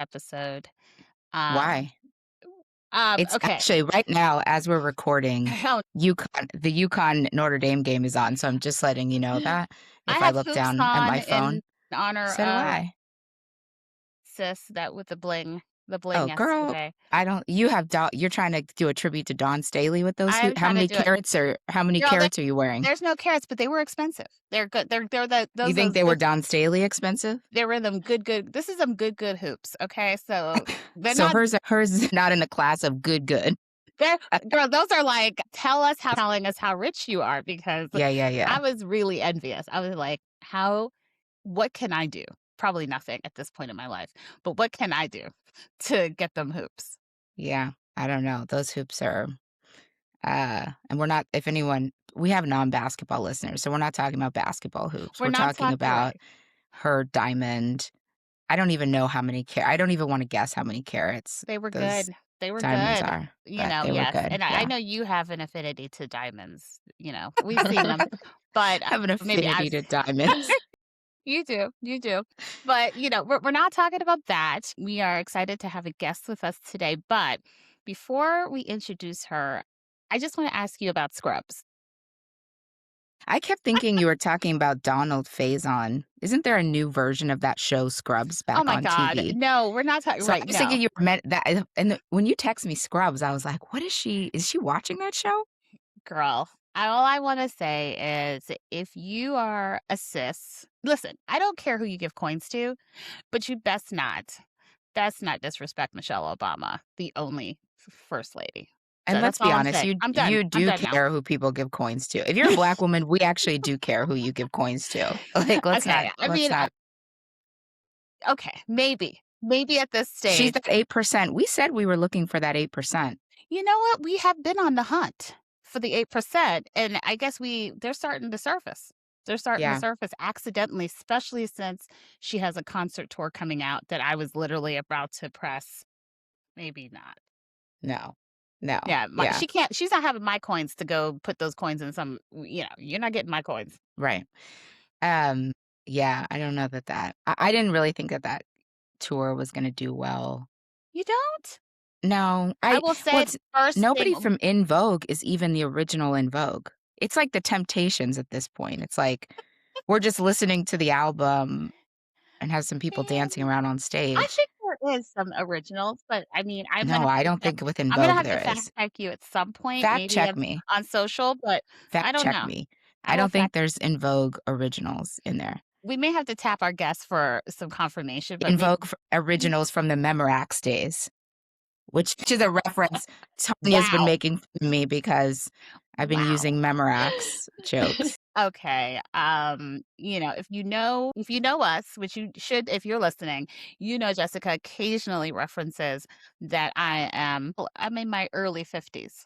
episode. Um, Why? It's okay. actually right now as we're recording, Hell, the UConn Notre Dame game is on, so I'm just letting you know that I if I have look hoops down at on my in phone. honor So do of I. sis that with the bling Oh, girl, yesterday. I don't. You have you're trying to do a tribute to Dawn Staley with those. I'm How trying to many do it. carrots Girl, are you wearing? there's no carrots, but they were expensive. They're good. You think they were Dawn Staley expensive? they were them good. This is some good hoops. Okay, so they're So not. hers is not in the class of good. They're, girl, those are like telling us how rich you are because Yeah. I was really envious. I was like, what can I do? Probably nothing at this point in my life, but what can I do to get them hoops? Yeah, I don't know. Those hoops are and we're not, if anyone, we have non-basketball listeners, so we're not talking about basketball hoops. We're We're not talking talking about right. her diamond. I don't even know how many I don't even want to guess how many carats They were those good. They were diamonds good. are, but they were Yes. good. And I Yeah. know you have an affinity to diamonds. We've seen them, but Have an maybe I. affinity to diamonds. You do. But we're not talking about that. We are excited to have a guest with us today. But before we introduce her, I just want to ask you about Scrubs. I kept thinking you were talking about Donald Faison. Isn't there a new version of that show Scrubs Oh back my on God. TV? No, we're not talking So I right was now. thinking you meant that, and when you text me Scrubs, I was like, "What is she? Is she watching that show?" Girl, all I want to say is if you are a cis, listen, I don't care who you give coins to, but you best not disrespect Michelle Obama, the only first lady. And let's That's be all I'm honest, saying. I'm done. you I'm do done now. care who people give coins to. If you're a Black woman, we actually do care who you give coins to. Like, Okay. I let's mean, not. okay, maybe at this She's stage. at 8%. We said we were looking for that 8%. You know what? We have been on the hunt for the 8%, and I guess they're starting to surface. They're starting to Yeah. surface accidentally, especially since she has a concert tour coming out that I was literally about to press. Maybe not. No. No. Yeah, Yeah. she can't. She's not having my coins to go put those coins in some. You're not getting my coins. Right. Um. Yeah. I don't know that. I didn't really think that tour was going to do well. You don't? No. I will say What's first nobody thing. from In Vogue is even the original In Vogue. It's like the Temptations at this point. It's like we're just listening to the album and have some people dancing around on I stage. think there is some originals, but I mean, No, I don't think within I'm gonna Vogue have to there fact is. check you at some point, Fact maybe check me. on social, but I Fact don't check know. me. I I will don't think fact. there's In Vogue originals in there. We may have to tap our guests for some confirmation, but In maybe. Vogue originals from the Memorax days, which is a reference Tanya's been Wow, making for me because I've been wow. using Memorax jokes. Okay. If you know us, which you should if you're listening, Jessica occasionally references that I'm in my early 50s.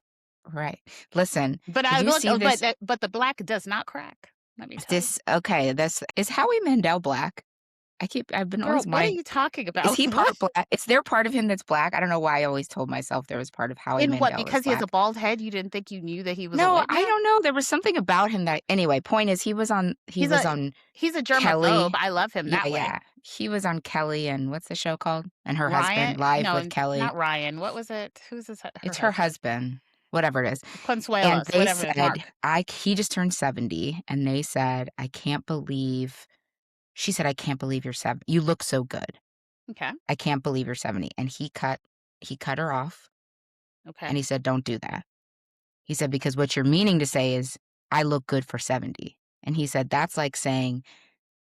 Right. Listen, But did I you look see this? but the black does not crack. Let me tell you. This is Howie Mandel black. I've been Girl, always what are wanting. you talking Is about? he part What? of black? Is there part of him that's black? I don't know why I always told myself there was part of Howie In what? Mandel was Because he has a black. bald head, you didn't think you knew that he was a No, white I man? don't know. There was something about him that anyway, point is he was on He's a germaphobe. Kelly. I love him that way. Yeah. He was on Kelly and what's the show called? And her Ryan? husband live with No, Kelly. not Ryan. What was it? Who's her It's her husband? husband, whatever it is. And Consuelos, they whatever it is, said, Mark. he just turned 70 and they said, I can't believe she said, I can't believe you're 70. You look so good. Okay. I can't believe you're 70. And he cut her off Okay. and he said, don't do that. He said, because what you're meaning to say is, I look good for 70. And he said, that's like saying,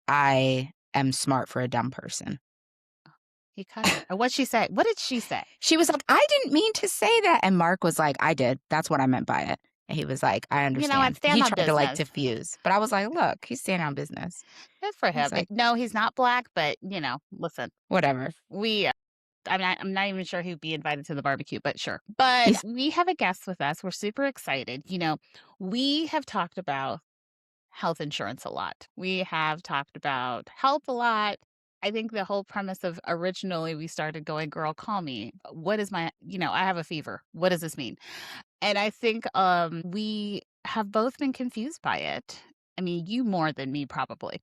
I am smart for a dumb person. He cut her. What'd she say? What did she say? She was like, I didn't mean to say that. And Mark was like, I did. That's what I meant by it. And he was like, I understand. I'd stand He on tried to like business. diffuse. But I was like, look, he's standing on business. Good for him. Like, No, he's not black, but listen, whatever. I'm not even sure he'd be invited to the barbecue, but sure. But we have a guest with us. We're super excited. We have talked about health insurance a lot. We have talked about health a lot. I think the whole premise of originally we started going, girl, call me. What is I have a fever. What does this mean? And I think we have both been confused by it. I mean, you more than me probably.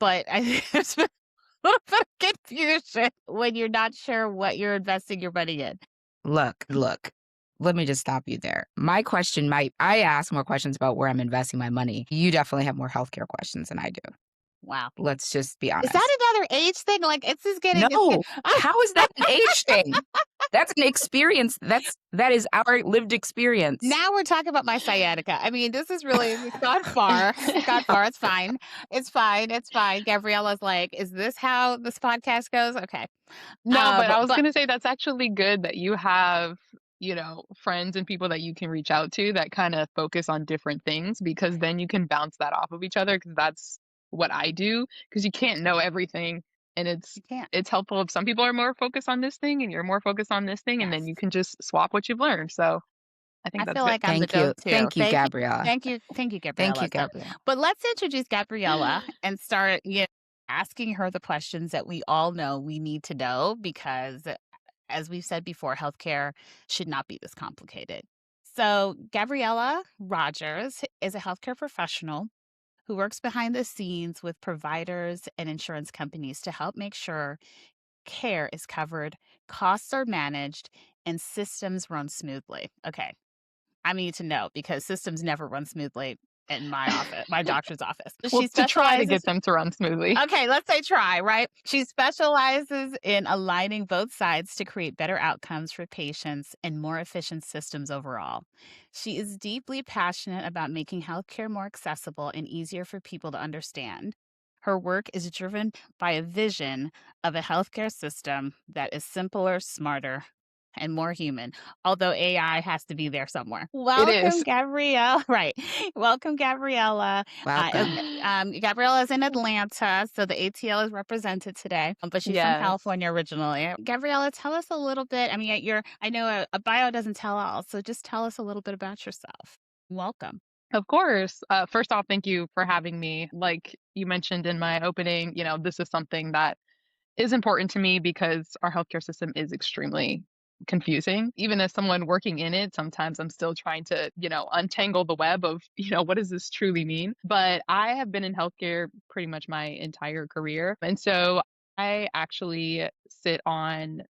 But I little bit of confusion when you're not sure what you're investing your money in. Look, let me just stop you there. I ask more questions about where I'm investing my money. You definitely have more healthcare questions than I do. Wow. Let's just be Is that honest. another age thing? Like, it's getting No, how is that an age thing? That's an experience. That is our lived experience. now we're talking about my sciatica. I mean, this is really it's gone far. It's gone far. It's fine. It's fine. It's fine. Gabriella's like, "Is this how this podcast goes?" Okay. No, but I was But gonna say that's actually good that you have, friends and people that you can reach out to that kinda focus on different things because then you can bounce that off of each other. Because that's what I do. Because you can't know everything, and it's you can't. it's helpful if some people are more focused on this thing and you're more focused on this thing, and then Yes. you can just swap what you've learned, so I think I that's feel good. like I'm the Thank you. go-to. Thank you, Gabriella. Thank you, Thank you, Gabriella. So, Gabriella. but let's introduce Gabriella and start, asking her the questions that we all know we need to know because, as we've said before, healthcare should not be this complicated. So, Gabriella Rogers is a healthcare professional who works behind the scenes with providers and insurance companies to help make sure care is covered, costs are managed, and systems run smoothly. Okay, I need to know because systems never run smoothly in my office, my doctor's office. Well, She to try to specializes get them to run smoothly. Okay, let's say try, right? She specializes in aligning both sides to create better outcomes for patients and more efficient systems overall. She is deeply passionate about making healthcare more accessible and easier for people to understand. Her work is driven by a vision of a healthcare system that is simpler, smarter, and more human, although AI has to be there somewhere. It Welcome, is. Gabrielle. Right. Welcome, Gabriella. Welcome. Gabriella is in Atlanta, so the ATL is represented today, but she's from Yes. California originally. Gabriella, tell us a little bit. I mean, I know a bio doesn't tell all, so just tell us a little bit about yourself. Welcome. Of course. First off, thank you for having me. Like you mentioned in my opening, this is something that is important to me because our healthcare system is extremely confusing. Even as someone working in it, sometimes I'm still trying to, untangle the web of, what does this truly mean? But I have been in healthcare pretty much my entire career. And so I actually sit on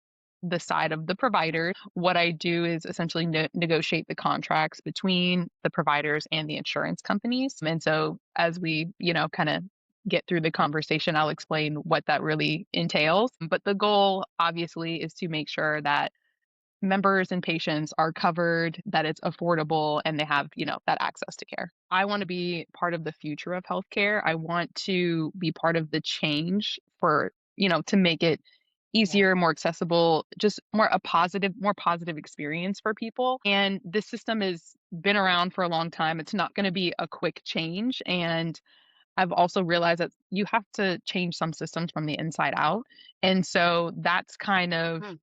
the side of the provider. What I do is essentially negotiate the contracts between the providers and the insurance companies. And so as we, kind of get through the conversation, I'll explain what that really entails. But the goal, obviously, is to make sure that members and patients are covered, that it's affordable, and they have, that access to care. I want to be part of the future of healthcare. I want to be part of the change for, to make it Yeah. easier, more accessible, just more positive experience for people. And this system has been around for a long time. It's not going to be a quick change. And I've also realized that you have to change some systems from the inside out. And so that's kind of Hmm.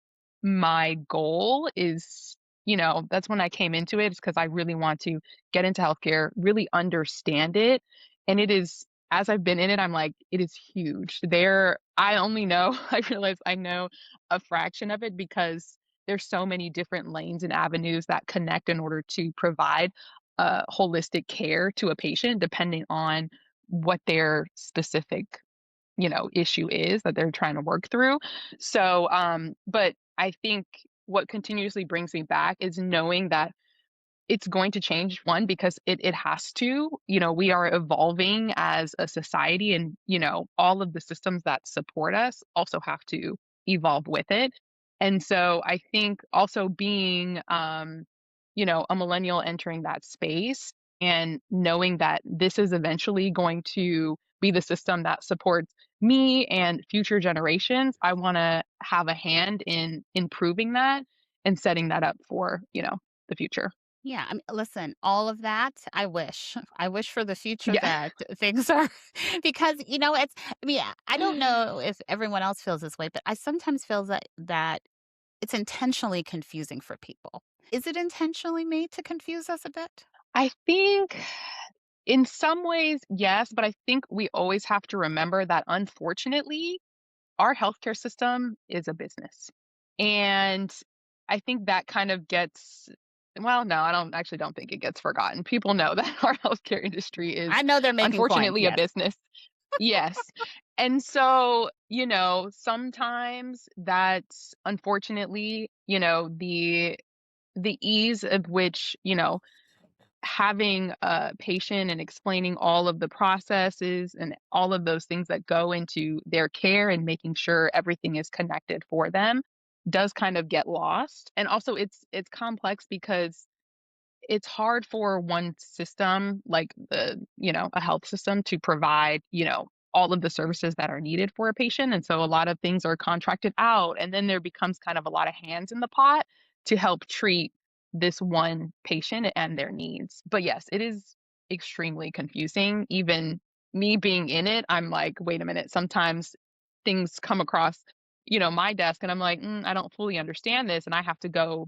my goal is, that's when I came into it, is because I really want to get into healthcare, really understand it. And it is, as I've been in it, I'm like, it is huge. I only know, I realize I know a fraction of it because there's so many different lanes and avenues that connect in order to provide holistic care to a patient, depending on what their specific issue is that they're trying to work through. So but I think what continuously brings me back is knowing that it's going to change, one, because it has to. We are evolving as a society, and all of the systems that support us also have to evolve with it. And so I think also being a millennial entering that space and knowing that this is eventually going to be the system that supports me and future generations, I want to have a hand in improving that and setting that up for, the future. Yeah, I mean, listen, all of that, I wish. I wish for the future Yeah. that things are because I mean, I don't know if everyone else feels this way, but I sometimes feel that it's intentionally confusing for people. Is it intentionally made to confuse us a bit? I think in some ways, yes, but I think we always have to remember that unfortunately, our healthcare system is a business. And I think that kind of gets, well, no, I don't think it gets forgotten. People know that our healthcare industry is I know they're making coins, unfortunately a yes. business. Yes. And so, sometimes that's unfortunately, the ease of which, having a patient and explaining all of the processes and all of those things that go into their care and making sure everything is connected for them does kind of get lost. And also it's complex because it's hard for one system, like a health system to provide, all of the services that are needed for a patient. And so a lot of things are contracted out. And then there becomes kind of a lot of hands in the pot to help treat this one patient and their needs. But yes, it is extremely confusing. Even me being in it, I'm like, wait a minute. Sometimes things come across, my desk and I'm like, I don't fully understand this. And I have to go,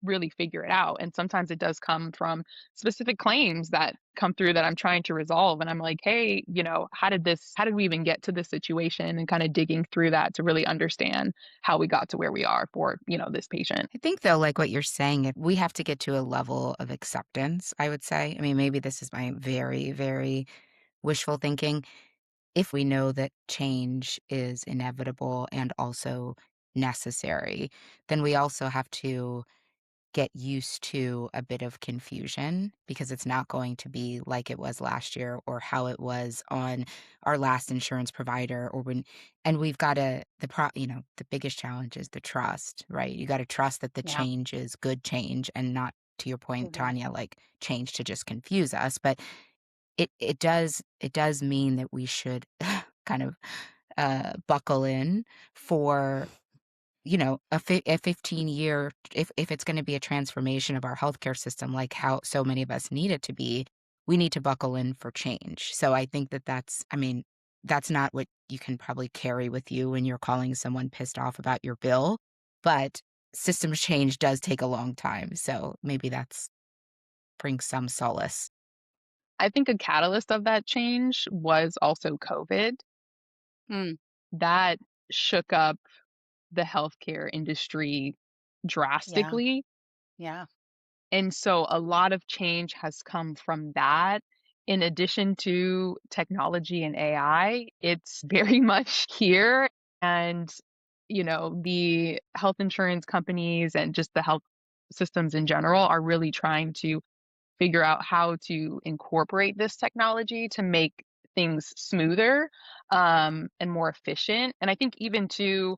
really figure it out. And sometimes it does come from specific claims that come through that I'm trying to resolve. And I'm like, hey, how did we even get to this situation? And kind of digging through that to really understand how we got to where we are for, this patient. I think though, like what you're saying, if we have to get to a level of acceptance, I would say. I mean, maybe this is my very, very wishful thinking. If we know that change is inevitable and also necessary, then we also have to get used to a bit of confusion because it's not going to be like it was last year or how it was on our last insurance provider or when and we've got to the biggest challenge is the trust, right? You got to trust that the Yeah. change is good change and not to your point, Mhm. Tanya, like change to just confuse us. But it does mean that we should kind of buckle in for a 15-year if it's gonna be a transformation of our healthcare system like how so many of us need it to be, we need to buckle in for change. So I think that I mean, that's not what you can probably carry with you when you're calling someone pissed off about your bill, but systems change does take a long time, so maybe that's brings some solace. I think a catalyst of that change was also COVID. Mm, That shook up the healthcare industry yeah, drastically. yeah. And so a lot of change has come from that. In addition to technology and AI, it's very much here. And, the health insurance companies and just the health systems in general are really trying to figure out how to incorporate this technology to make things smoother and more efficient. And I think even to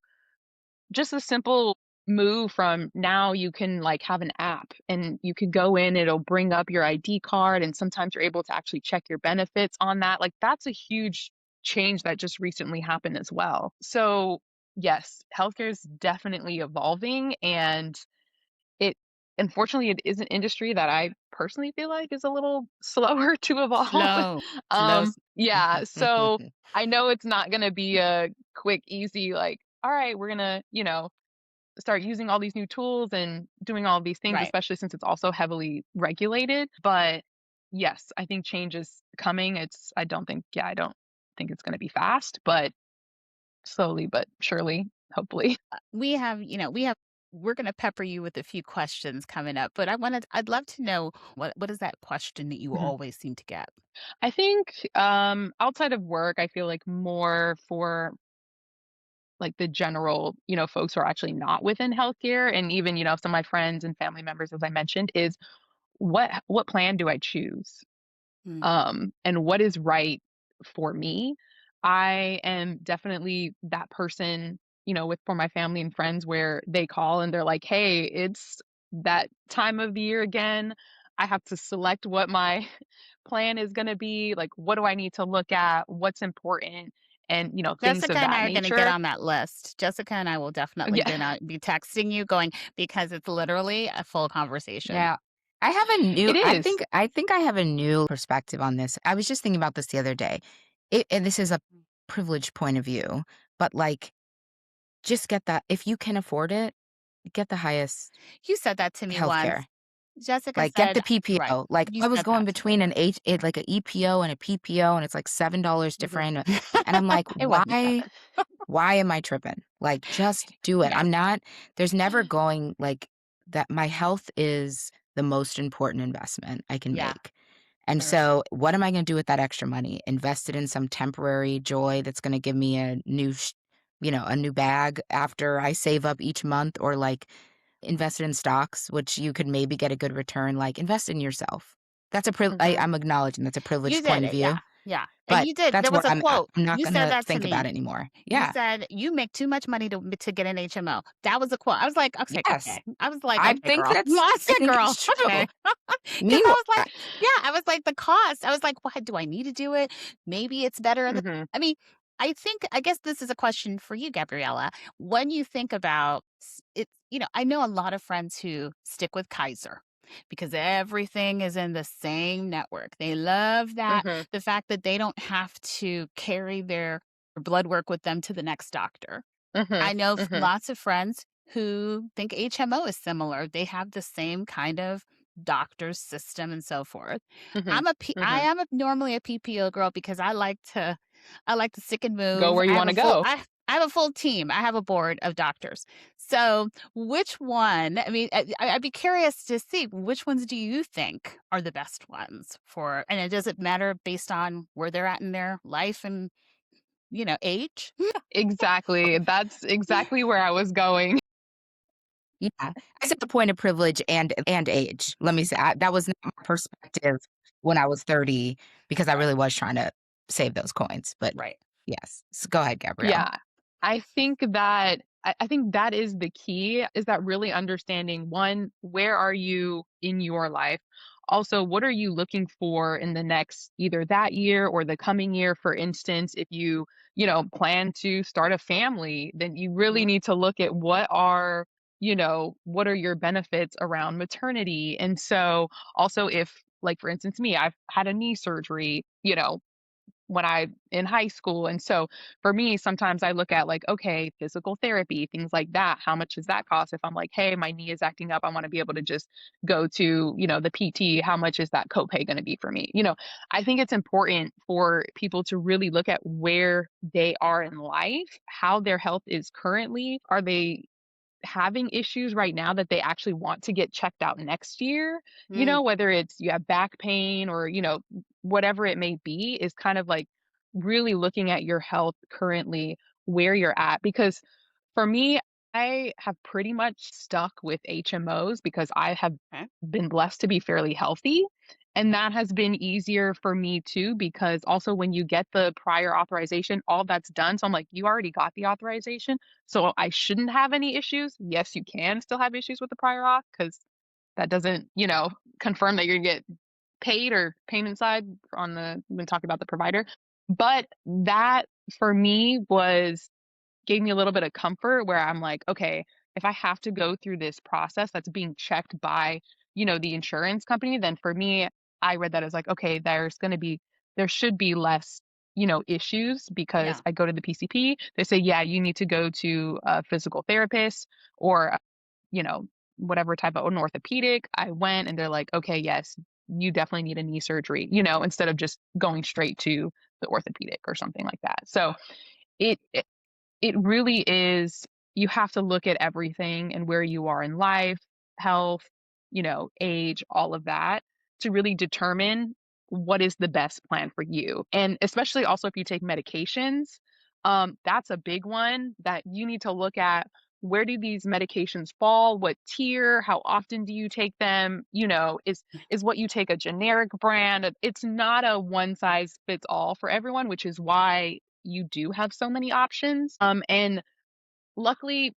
just a simple move from now you can like have an app and you could go in, it'll bring up your ID card and sometimes you're able to actually check your benefits on that. Like that's a huge change that just recently happened as well. So, yes, healthcare is definitely evolving and it unfortunately it is an industry that I personally feel like is a little slower to evolve. Slow, slow. Yeah, so I know it's not going to be a quick easy like all right, we're going to, start using all these new tools and doing all these things, Right. especially since it's also heavily regulated. But yes, I think change is coming. I don't think it's going to be fast, but slowly but surely, hopefully. We're gonna pepper you with a few questions coming up, but I'd love to know what is that question that you Mhm. always seem to get? I think outside of work, I feel like more for like the general, folks who are actually not within healthcare and even, some of my friends and family members, as I mentioned, is what plan do I choose? Mm. And what is right for me. I am definitely that person, with for my family and friends where they call and they're like, "Hey, it's that time of the year again. I have to select what my plan is going to be. Like, what do I need to look at? What's important?" And, things Jessica of and that I are gonna get nature. on that list. Jessica and I will definitely Yeah. gonna be texting you going because it's literally a full conversation. Yeah. I have a new It is. I think I have a new perspective on this. I was just thinking about this the other day. And this is a privileged point of view, but like just get that if you can afford it, get the highest You said that to me healthcare. once. Jessica Like get said the right. PPO. Like You I was said going that to me. between like a EPO and a PPO and it's like $7 Mhm. different. And I'm like, It wasn't 7. why am I tripping? Like just do it. Yes. There's never going like that my health is the most important investment I can Yeah. make. And Sure. so, what am I gonna do with that extra money? Invest it in some temporary joy that's gonna give me a new bag after I save up each month, or like invest it in stocks, which you could maybe get a good return, like invest in yourself. Mhm. I'm acknowledging that's a You privileged did point of it, yeah, view, yeah, and but you did. that's There where was a I'm at. quote. I'm not You said gonna that to think about me. it anymore. You Yeah. said, "You make too much money to get an HMO." That was a quote. I was like, "Okay, Yes. okay." I was like, I "Okay, think girl." that's I I said, think "Girl, it's true. okay." Because I Meanwhile was like, yeah, I was like, the cost. I was like, "What, do I need to do it? Maybe it's better in the." Mhm. I mean, I guess this is a question for you, Gabriella. When you think about it, I know a lot of friends who stick with Kaiser because everything is in the same network. They love that, Mhm. the fact that they don't have to carry their blood work with them to the next doctor. Mhm. I know Mhm. lots of friends who think HMO is similar. They have the same kind of doctor's system and so forth. Mhm. I Mhm. am normally a PPO girl because I like to stick and Go move. where you wanna go. I have a full team. I have a board of doctors. So, which one? I mean, I'd be curious to see which ones do you think are the best ones for, and it doesn't matter based on where they're at in their life and age. Exactly. That's exactly where I was going. yeah. I said the point of privilege and age. Let me say that was not my perspective when I was 30, because I Right. really was trying to save those coins, but Right. yes. So go ahead, Gabrielle. Yeah. I think that is the key, is that really understanding, one, where are you in your life? Also, what are you looking for in the next, either that year or the coming year? For instance, if you plan to start a family, then you really Mhm. need to look at what are your benefits around maternity? And so also, if, like, for instance, me, I've had a knee surgery, when I in high school. And so for me, sometimes I look at, like, okay, physical therapy, things like that. How much does that cost? If I'm like, hey, my knee is acting up, I want to be able to just go to, the PT. How much is that copay going to be for me? I think it's important for people to really look at where they are in life, how their health is currently. Are they having issues right now that they actually want to get checked out next year? Mm, Whether it's you have back pain or, whatever it may be, is kind of like really looking at your health currently, where you're at. Because for me, I have pretty much stuck with HMOs because I have okay. been blessed to be fairly healthy. And that has been easier for me too, because also when you get the prior authorization, all that's done. So I'm like, you already got the authorization. So I shouldn't have any issues. Yes, you can still have issues with the prior auth because that doesn't, confirm that you're gonna get paid or payment side on the when talking about the provider. But that for me was gave me a little bit of comfort where I'm like, okay, if I have to go through this process that's being checked by, the insurance company, then for me, I read that as like, okay, there should be less, issues, because Yeah. I go to the PCP, they say, yeah, you need to go to a physical therapist or, you know, whatever type of an orthopedic. I went and they're like, okay, yes, you definitely need a knee surgery, instead of just going straight to the orthopedic or something like that. So it it really is, you have to look at everything and where you are in life, health, age, all of that, to really determine what is the best plan for you. And especially also if you take medications, that's a big one that you need to look at. Where do these medications fall? What tier? How often do you take them? Is what you take a generic brand? It's not a one size fits all for everyone, which is why you do have so many options. And luckily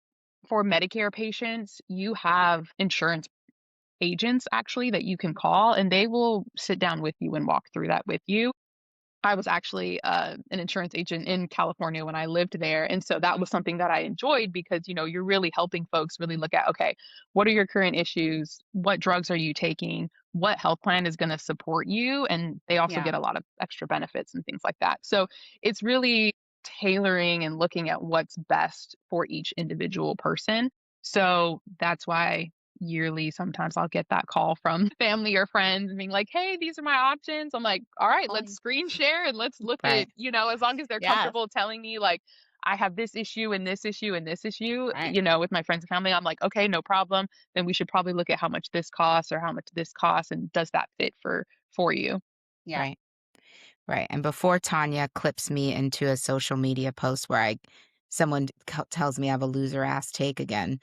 for Medicare patients, you have insurance agents actually that you can call, and they will sit down with you and walk through that with you. I was actually an insurance agent in California when I lived there. And so that was something that I enjoyed because, you're really helping folks really look at, okay, what are your current issues? What drugs are you taking? What health plan is going to support you? And they also Yeah. get a lot of extra benefits and things like that. So it's really tailoring and looking at what's best for each individual person. So that's why yearly sometimes I'll get that call from family or friends being like, hey, these are my options. I'm like, all right, let's Calling. screen share and let's look at, Right. as long as they're Yes. comfortable telling me, like, I have this issue and this issue and this issue, Right. with my friends and family. I'm like, okay, no problem. Then we should probably look at how much this costs or how much this costs, and does that fit for you. Yeah. Right. Right. And before Tanya clips me into a social media post where someone tells me I have a loser ass take again.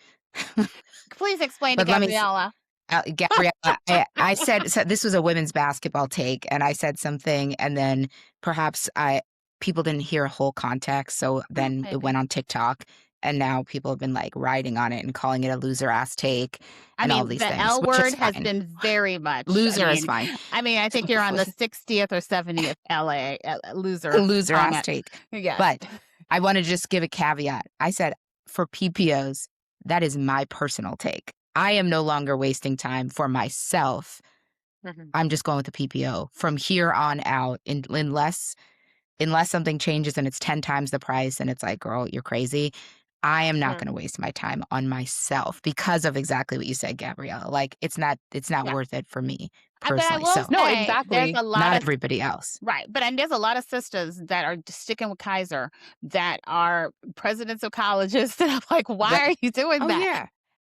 Please explain to But let me Gabriella. Gabriella, I said, so this was a women's basketball take, and I said something, and then perhaps I people didn't hear whole context, so Oh, then it maybe. went on TikTok, and now people have been like riding on it and calling it a loser ass take I and all mean, these the things, L which is word has fine. been very much, Loser is fine. I think you're on the 60th or 70th LA loser Loser ass comment. take. Yes. But I want to just give a caveat. I said for PPOs, that is my personal take. I am no longer wasting time for myself. Mhm. I'm just going with the PPO from here on out, unless something changes and it's 10 times the price and it's like, girl, you're crazy. I am not Mhm. going to waste my time on myself because of exactly what you said, Gabrielle. Like it's not Yeah. worth it for me But I personally. will So No, say there's exactly. a lot not of everybody else. right, but and there's a lot of sisters that are just sticking with Kaiser that are presidents of colleges that I'm like, That "Why are you doing oh that?" yeah.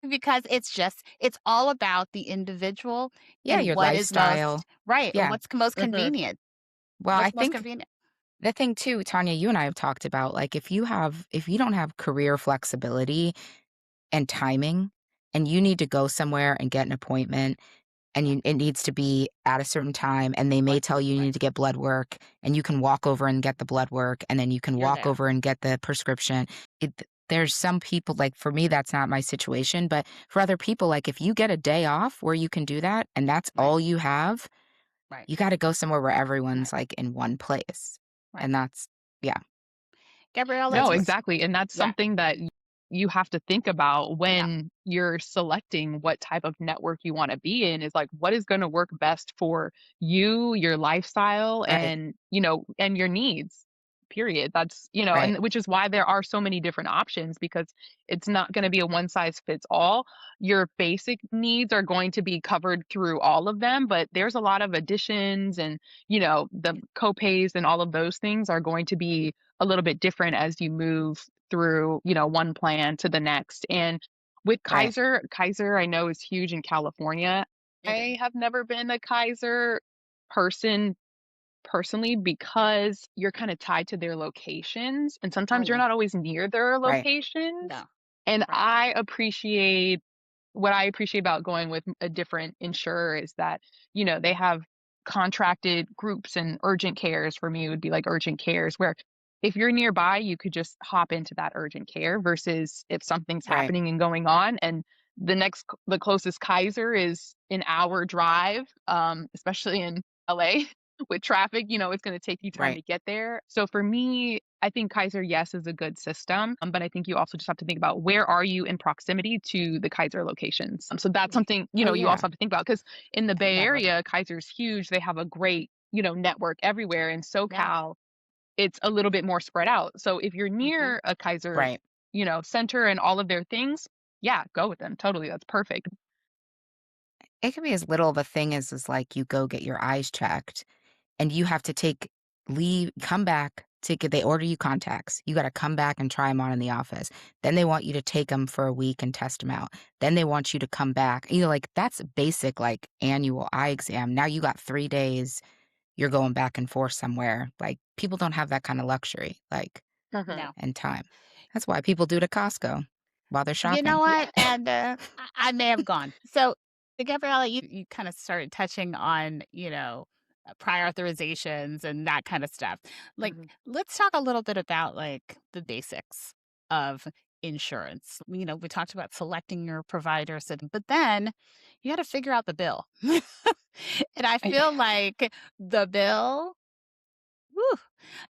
Because it's all about the individual Yeah, and your what is lifestyle. most right, Yeah. what's most Mhm. convenient. Well, I What's most think convenient. the thing too, Tanya, you and I have talked about like if you don't have career flexibility and timing and you need to go somewhere and get an appointment and Yeah, it needs to be at a certain time and they may blood tell you you right, need to get blood work and you can walk over and get the blood work and then you can you're walk there. over and get the prescription. There's some people like for me that's not my situation, but for other people like if you get a day off where you can do that and that's Right, all you have, right, you got to go somewhere where right, everyone's like in one place. right. And that's yeah, Gabriella, No, that's what exactly, and that's yeah, something that you have to think about yeah, when you're selecting what type of network you wanna be in, is like, what is gonna work best for you, your lifestyle, right, and, and your needs, period. That's right, and which is why there are so many different options because it's not gonna be a one size fits all. Your basic needs are going to be covered through all of them, but there's a lot of additions and, the copays and all of those things are going to be a little bit different as you move through, one plan to the next. And with right. Kaiser I know is huge in California. it is. I have never been a Kaiser person personally because you're kind of tied to their locations and Oh, sometimes you're yeah. not always near their Right, locations. No, And right, what I appreciate about going with a different insurer is that, they have contracted groups and urgent cares. For me, it would be like urgent cares where if you're nearby, you could just hop into that urgent care versus if something's right, happening and going on and the closest Kaiser is an hour drive, especially in LA with traffic, it's going to take you time right. to get there. So for me, I think Kaiser, yes, is a good system, but I think you also just have to think about where are you in proximity to the Kaiser locations. So that's something Oh you also yeah, have to think about because in the and Bay network. Area, Kaiser's huge. They have a great network everywhere. In Yeah, SoCal, it's a little bit more spread out. So if you're mhm, near a Kaiser, right. center and all of their things, yeah, go with them. Totally, that's perfect. It can be as little of a thing as like you go get your eyes checked and you have to take leave, come back to get they order you contacts. You gotta come back and try them on in the office. Then they want you to take them for a week and test them out. Then they want you to come back. Like, that's basic, like, annual eye exam. Now you got 3 days, you're going back and forth somewhere. Like, people don't have that kinda luxury, like, Mhm. no. and time. That's why people do to Costco while they're You know shopping. what? And, I may have gone. So, Gabriella, you kinda started touching on, prior authorizations and that kinda stuff. Like, Mhm. let's talk a little bit about, like, the basics of insurance. We talked about selecting your providers, but then you gotta figure out the bill. And I Right, feel like the bill, whew,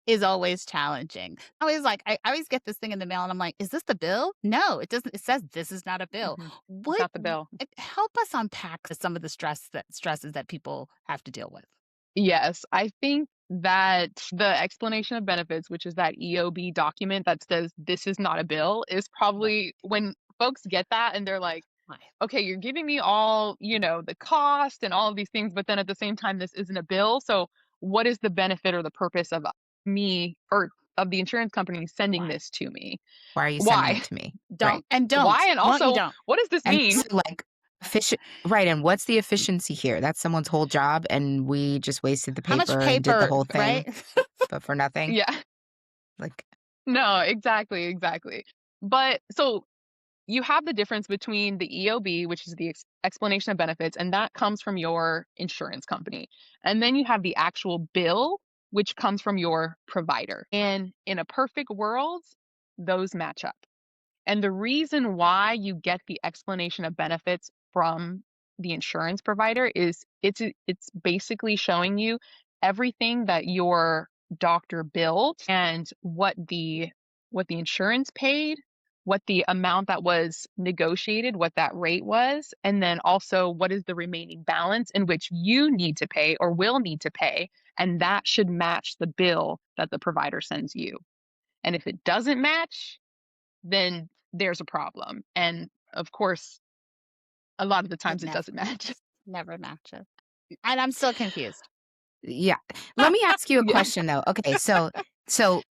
is always challenging. I always get this thing in the mail and I'm like, "Is this the bill?" No, it doesn't. It says this is not a bill. Mhm. What Not the bill. help us unpack some of the stresses that people have to deal with. Yes, I think that the explanation of benefits, which is that EOB document that says this is not a bill, is Right. probably when folks get that and they're like, Why? okay, you're giving me all, the cost and all of these things, but then at the same time, this isn't a bill. So what is the benefit or the purpose of me or of the insurance company sending Why? this to me? "Why are you sending Why? it to me?" Right. Don't and don't. Why? And Won't you also, don't. what does this And mean? also, like Efficient, right, and what's the efficiency here? That's someone's whole job, and we just wasted the How much paper and did the paper, whole thing, right? but for nothing? Yeah. Like, No, exactly, exactly. But so you have the difference between the EOB, which is the explanation of benefits, and that comes from your insurance company. And then you have the actual bill, which comes from your provider. And in a perfect world, those match up. And the reason why you get the explanation of benefits from the insurance provider is it's basically showing you everything that your doctor billed and what the insurance paid, what the amount that was negotiated, what that rate was, and then also what is the remaining balance in which you need to pay or will need to pay, and that should match the bill that the provider sends you. And if it doesn't match, then there's a problem. And of course, a lot of the It times it never doesn't match. matches. Never matches. And I'm still confused. yeah. Let me ask you a Yeah. question, though. Okay, so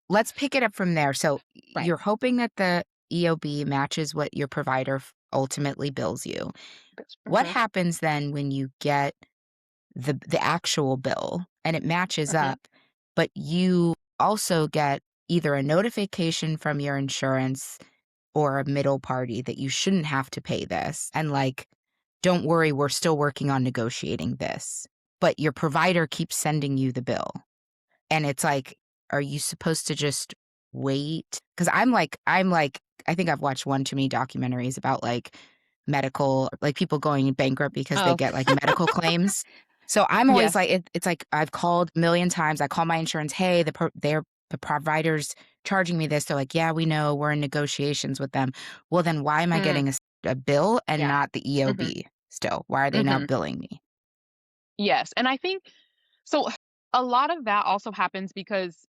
let's pick it up from there. So Right. you're hoping that the EOB matches what your provider ultimately bills you. What Mhm, happens then when you get the actual bill and it matches mhm. up, but you also get either a notification from your insurance or a middle party that you shouldn't have to pay this, and like, don't worry, we're still working on negotiating this, but your provider keeps sending you the bill, and it's like, are you supposed to just wait? Because I'm like, I think I've watched one too many documentaries about like medical, like people going bankrupt because they Oh, get like medical claims. So I'm always Yes. like, it's like I've called a million times. I call my insurance, hey, the provider's charging me this. They're like, yeah, we know, we're in negotiations with them. Well, then why am I Mm, getting a bill and yeah. not the mhm, EOB still? Why are they now mhm. billing me? Yes, and I think so a lot of that also happens because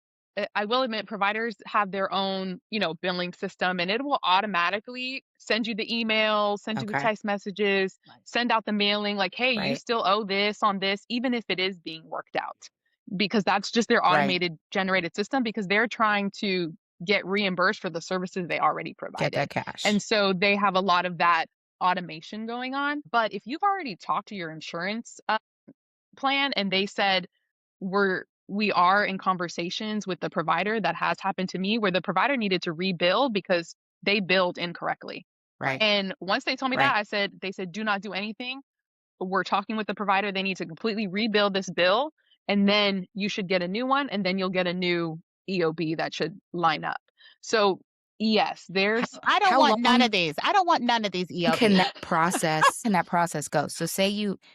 I will admit providers have their own, billing system and it will automatically send you the email, send you the Okay, text messages, Right. send out the mailing like, "Hey, you right, still owe this on this," even if it is being worked out. Because that's just their right. automated generated system because they're trying to get reimbursed for the services they already Get that provided. cash. And so they have a lot of that automation going on. But if you've already talked to your insurance plan and they said we are in conversations with the provider, that has happened to me where the provider needed to rebuild because they billed incorrectly. Right, Right. And once they told me that, right. they said do not do anything. We're talking with the provider, they need to completely rebuild this bill and then you should get a new one and then you'll get a new EOB that should line up. So yes, How there's I don't how want none long of these. I don't want none of these can EOBs. that process go? So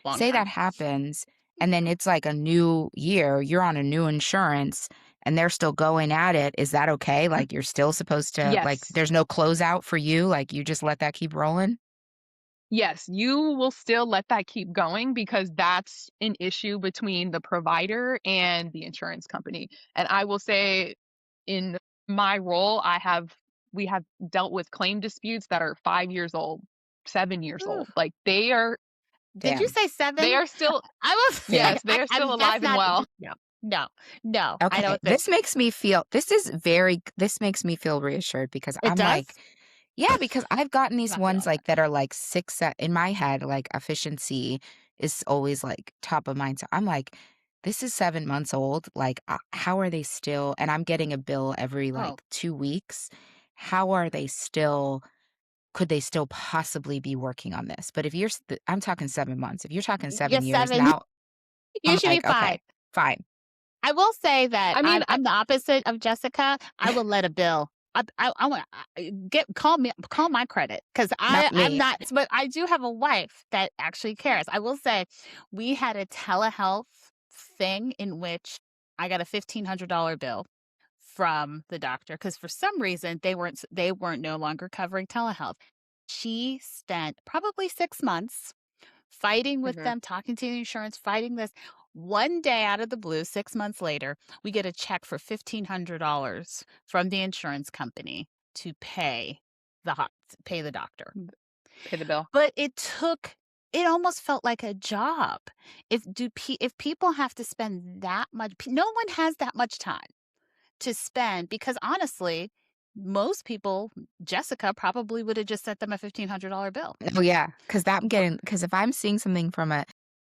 Long say time. that happens, and then it's like a new year, you're on a new insurance, and they're still going at it. Is that okay? Like, you're still supposed to, like, yes. there's no closeout for you? Like, you just let that keep rolling? Yes, you will still let that keep going because that's an issue between the provider and the insurance company. And I will say in my role, we have dealt with claim disputes that are 5 years old, 7 years Ooh. old. Like Did you Damn, say they 7? are still I will say damn. yes, they are still that's alive and not well. no, no, no, I Okay, don't think this makes me feel reassured because it I'm like, does? yeah, because I've gotten these Not at ones all. like that are like in my head, like efficiency is always like top of mind. So I'm like, this is 7 months old. Like, how are they still? And I'm getting a bill every Oh, like 2 weeks. How are they still? Could they still possibly be working on this? But if I'm talking 7 months. If you're talking yes, 7 years 7. now, You I'm should be like, fine. okay, fine, I will say that I mean, I'm the opposite of Jessica. I will let a bill. I want get call my credit because not I'm me. not. But I do have a wife that actually cares. I will say, we had a telehealth thing in which I got a $1,500 bill from the doctor because for some reason they weren't no longer covering telehealth. She spent probably 6 months fighting with mhm, them, talking to the insurance, fighting this. One day out of the blue, 6 months later, we get a check for $1,500 from the insurance company to pay the doctor. pay the bill. But it almost felt like a job. If people have to spend that much, no one has that much time to spend because honestly, most people, Jessica probably would have just sent them a $1,500 bill. Oh, yeah, because if I'm seeing something from a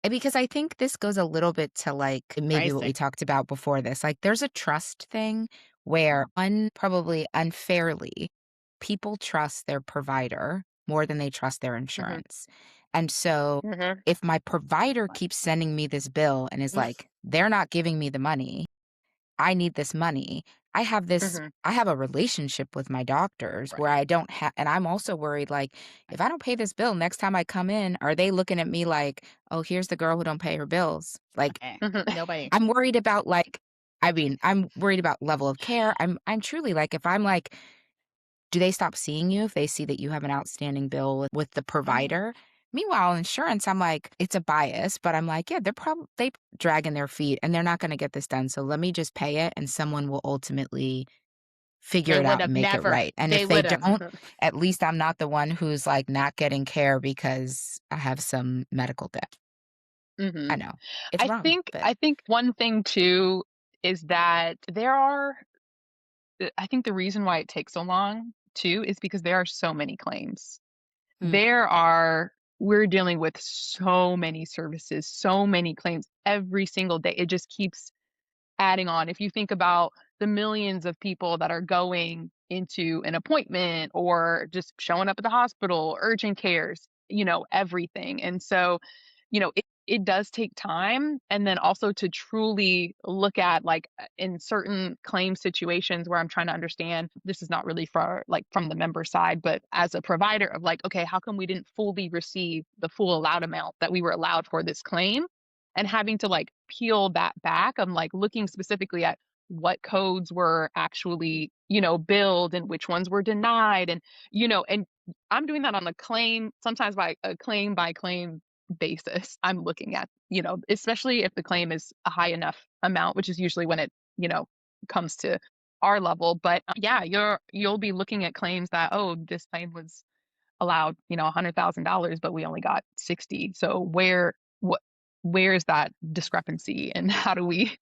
because I think this goes a little bit to, like, maybe what we Pricing. talked about before this, like, there's a trust thing where probably unfairly, people trust their provider more than they trust their Mhm. insurance, and so, Mhm. if my provider keeps sending me this bill and is like, "They're not giving me the money," I need this money. Mhm. I have a relationship with my doctors where Right. I don't have, and I'm also worried, like, if I don't pay this bill next time I come in, are they looking at me like, "Oh, here's the girl who don't pay her bills?" Like, Okay. Mhm. Nobody. I'm worried about, like, I mean, I'm worried about level of care. I'm truly like, if I'm like, do they stop seeing you if they see that you have an outstanding bill with the Mhm. provider? Meanwhile, insurance, I'm like, it's a bias, but I'm like, yeah, they're probably they dragging their feet and they're not going to get this done. So let me just pay it and someone will ultimately figure They it would out and have make it never. right. And They if they would have. don't, at least I'm not the one who's like not getting care because I have some medical debt. I Mhm. know it's I wrong, think but I think one thing too is that I think the reason why it takes so long too is because there are so many claims. Hmm. We're dealing with so many services, so many claims every single day. It just keeps adding on. If you think about the millions of people that are going into an appointment or just showing up at the hospital, urgent cares, everything. And so, it does take time. And then also to truly look at like in certain claim situations where I'm trying to understand this is not really for like from the member side, but as a provider of like, okay, how come we didn't fully receive the full allowed amount that we were allowed for this claim? And having to like peel that back. I'm like looking specifically at what codes were actually, billed and which ones were denied. And I'm doing that on a claim, sometimes by claim basis. I'm looking at, especially if the claim is a high enough amount, which is usually when it, comes to our level. But yeah, you'll be looking at claims that, oh, this claim was allowed, $100,000, but we only got 60. So what, where's that discrepancy and how do we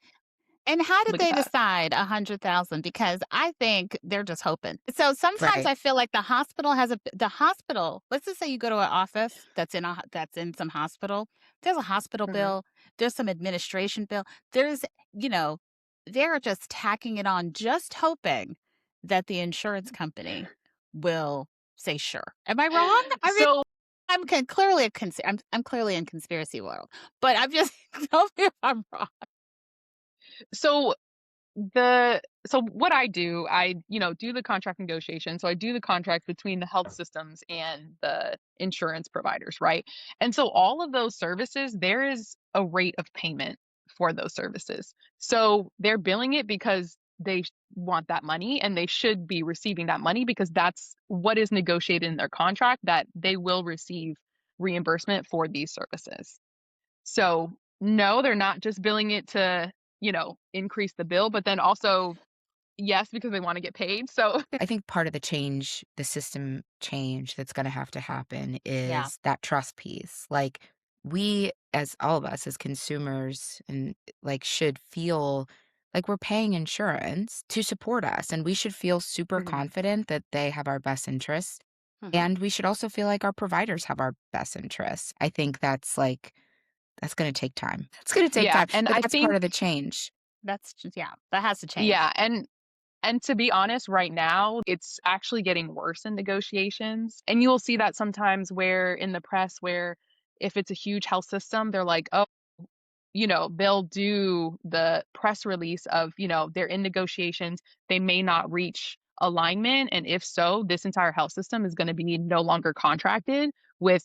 And how did look at they that? decide 100,000? Because I think they're just hoping. So sometimes right. I feel like the hospital, let's just say you go to an office that's in some hospital. There's a hospital Hmm. bill, there's some administration bill. There's, you know, they're just tacking it on, just hoping that the insurance company will say sure. Am I wrong? I mean, So, I'm clearly in conspiracy world, but I'm just tell me if I'm wrong. so so what I do, do the contract negotiation. So I do the contract between the health systems and the insurance providers, right? And so all of those services, there is a rate of payment for those services. So they're billing it because they want that money and they should be receiving that money because that's what is negotiated in their contract that they will receive reimbursement for these services. So, no, they're not just billing it to, increase the bill, but then also, yes, because they wanna get paid. So I think part of the change, the system change that's gonna have to happen Yeah. is that trust piece. Like, we as all of us as consumers and, like, should feel like we're paying insurance to support us, and we should feel super Mhm. confident that they have our best interests, Mhm. and we should also feel like our providers have our best interests. I think that's, like that's gonna take time. It's gonna take Yeah, time, and but I that's part think of the change. That's just yeah, that has to change. yeah, and to be honest, right now, it's actually getting worse in negotiations, and you'll see that sometimes where in the press where if it's a huge health system, they're like, "Oh," they'll do the press release of, they're in negotiations, they may not reach alignment, and if so, this entire health system is gonna be no longer contracted with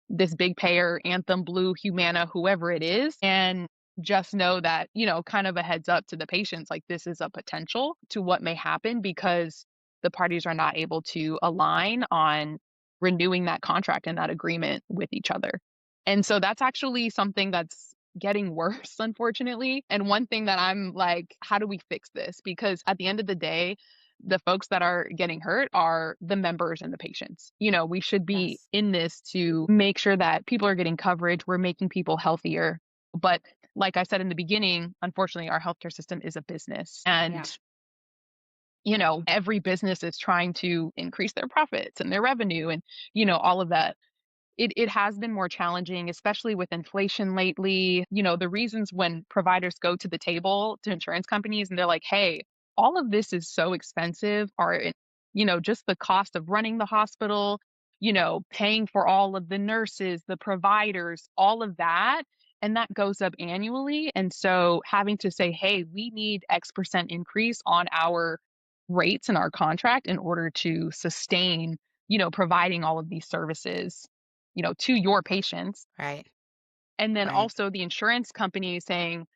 this big payer, Anthem, Blue, Humana, whoever it is, and just know that, kind of a heads up to the patients, like, this is a potential to what may happen because the parties are not able to align on renewing that contract and that agreement with each other. And so that's actually something that's getting worse, unfortunately. And one thing that I'm like, how do we fix this? Because at the end of the day, the folks that are getting hurt are the members and the patients. We should be Yes. in this to make sure that people are getting coverage, we're making people healthier. But like I said in the beginning, unfortunately, our healthcare system is a business. Yeah. And every business is trying to increase their profits and their revenue and, all of that. It has been more challenging, especially with inflation lately. The reasons when providers go to the table to insurance companies and they're like, "Hey, all of this is so expensive," or just the cost of running the hospital, paying for all of the nurses, the providers, all of that, and that goes up annually. And so having to say, "Hey, we need X% increase on our rates in our contract in order to sustain, providing all of these services, to your patients." Right. And then Right. also the insurance company saying,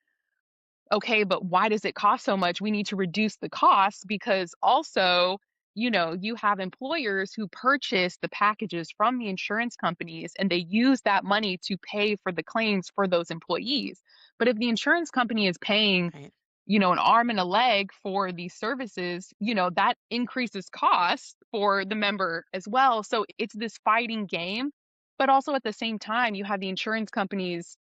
okay, but why does it cost so much? We need to reduce the costs because also, you have employers who purchase the packages from the insurance companies and they use that money to pay for the claims for those employees. But if the insurance company is paying, Right. an arm and a leg for these services, that increases costs for the member as well. So it's this fighting game. But also at the same time, you have the insurance companies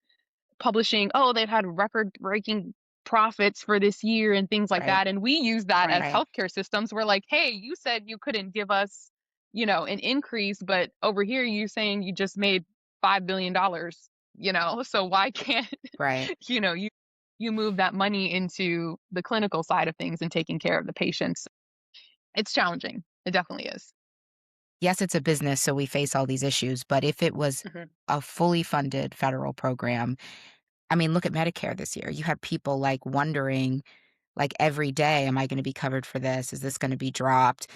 publishing, oh, they've had record breaking profits for this year and things like Right. that. And we use that as Right. healthcare systems. We're like, hey, you said you couldn't give us, an increase, but over here you saying you just made $5 billion, so why can't, Right. you move that money into the clinical side of things and taking care of the patients? It's challenging. It definitely is. Yes, it's a business, so we face all these issues, but if it was Hmm. a fully funded federal program, I mean, look at Medicare this year. You have people, like, wondering, like, every day, "Am I gonna be covered for this? Is this gonna be dropped?"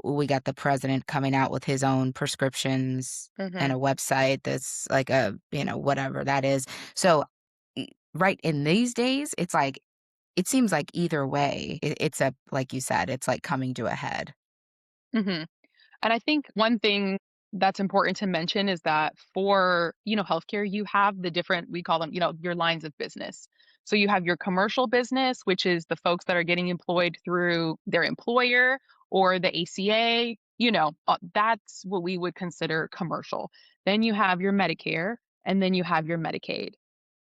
We got the president coming out with his own prescriptions and Hmm. a website that's like a, whatever that is. So, e right in these days, it's like it seems like either way, it's a like you said, it's, like, coming to a head. Hmm. And I think one thing that's important to mention is that for, healthcare, you have the different, we call them, your lines of business. So you have your commercial business, which is the folks that are getting employed through their employer or the ACA, that's what we would consider commercial. Then you have your Medicare and then you have your Medicaid.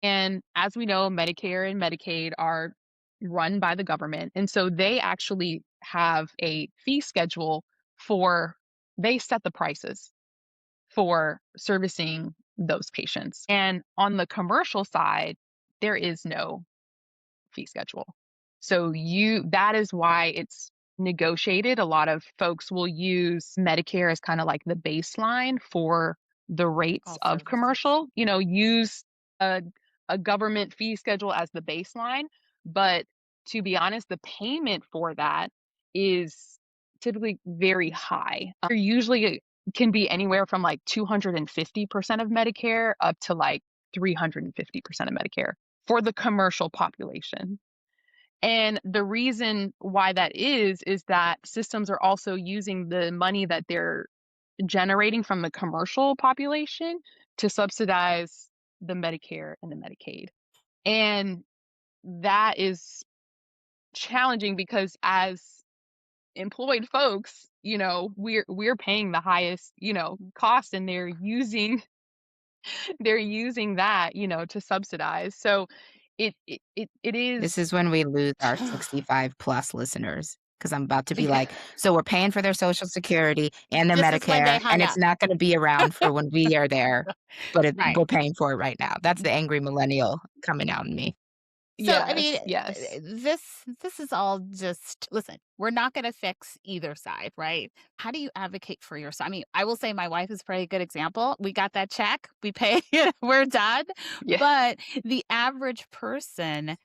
And as we know, Medicare and Medicaid are run by the government. And so they actually have a fee schedule for they set the prices for servicing those patients. And on the commercial side, there is no fee schedule. So that is why it's negotiated. A lot of folks will use Medicare as kind of like the baseline for the rates All of services. commercial, use a, a government fee schedule as the baseline. But to be honest, the payment for that is typically very high. Usually can be anywhere from like 250% of Medicare up to like 350% of Medicare for the commercial population. And the reason why that is that systems are also using the money that they're generating from the commercial population to subsidize the Medicare and the Medicaid. And that is challenging because as employed folks, we're paying the highest, cost and they're using that, to subsidize. So it This is. is when we lose our 65 plus listeners, because 'cause I'm about to be like, "So we're paying for their Social Security and their This is when they Medicare, and hung it's up. not gonna be around for when we are there, but Right. we're paying for it right now." That's the angry millennial coming out in me. So, I mean, Yes, yes. this is all just listen, we're not gonna fix either side, right? How do you advocate for your side? I mean, I will say my wife is a pretty good example. We got that check, we pay, we're done. Yeah. But the average person,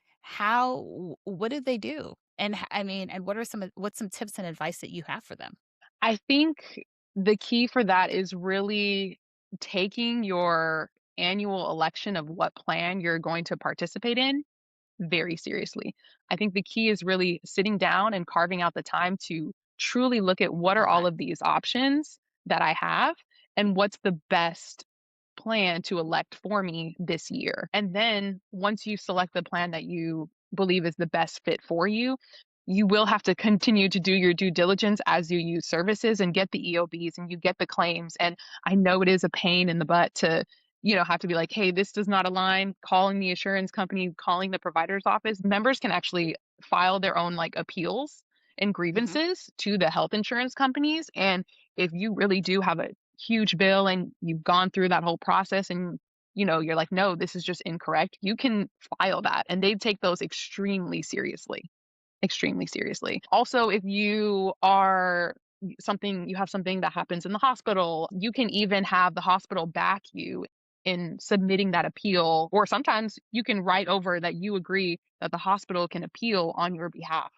what do they do? And I mean, and what's some tips and advice that you have for them? I think the key for that is really taking your annual election of what plan you're going to participate in very seriously. I think the key is really sitting down and carving out the time to truly look at what are Love all that. of these options that I have and what's the best plan to elect for me this year. And then once you select the plan that you believe is the best fit for you, you will have to continue to do your due diligence as you use services and get the EOBs and you get the claims. And I know it is a pain in the butt to, have to be like, hey, this does not align, calling the insurance company, calling the provider's office. Members can actually file their own like appeals and Mhm. grievances to the health insurance companies. And if you really do have a huge bill and you've gone through that whole process and you're like, no, this is just incorrect, you can file that and they take those extremely seriously. Extremely seriously. Also, if you have something that happens in the hospital, you can even have the hospital back you in submitting that appeal, or sometimes you can write over that you agree that the hospital can appeal on your behalf.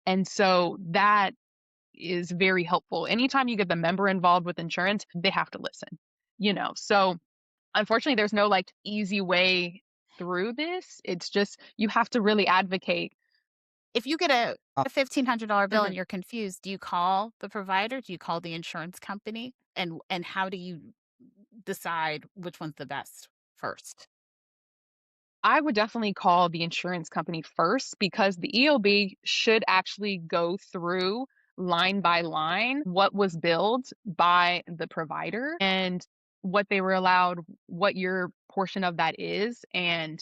And so that is very helpful. Anytime you get the member involved with insurance, they have to listen. So unfortunately, there's no like easy way through this. It's just you have to really advocate. If you get a $1,500 bill and Mhm. you're confused, do you call the provider? Do you call the insurance company? And how do you decide which one's the best first? I would definitely call the insurance company first because the EOB should actually go through line by line what was billed by the provider and what they were allowed, what your portion of that is, and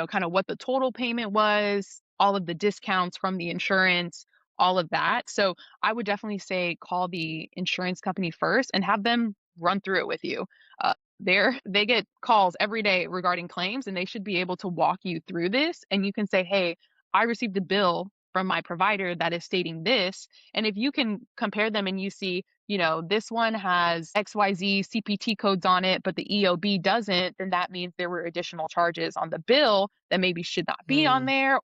kind of what the total payment was, all of the discounts from the insurance, all of that. So I would definitely say call the insurance company first and have them run through it with you. They get calls every day regarding claims, and they should be able to walk you through this, and you can say, "Hey, I received a bill from my provider that is stating this." And if you can compare them and you see, this one has XYZ CPT codes on it, but the EOB doesn't, then that means there were additional charges on the bill that maybe should not be on Mm. there.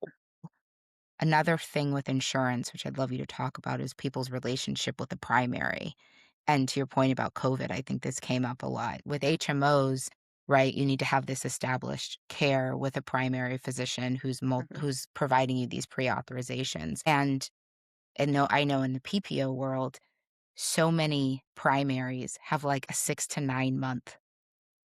Another thing with insurance, which I'd love you to talk about, is people's relationship with the primary. And to your point about COVID, I think this came up a lot. With HMOs, right, you need to have this established care with a primary physician Mhm, who's providing you these pre-authorizations. And no, I know in the PPO world, so many primaries have like a 6 to 9 month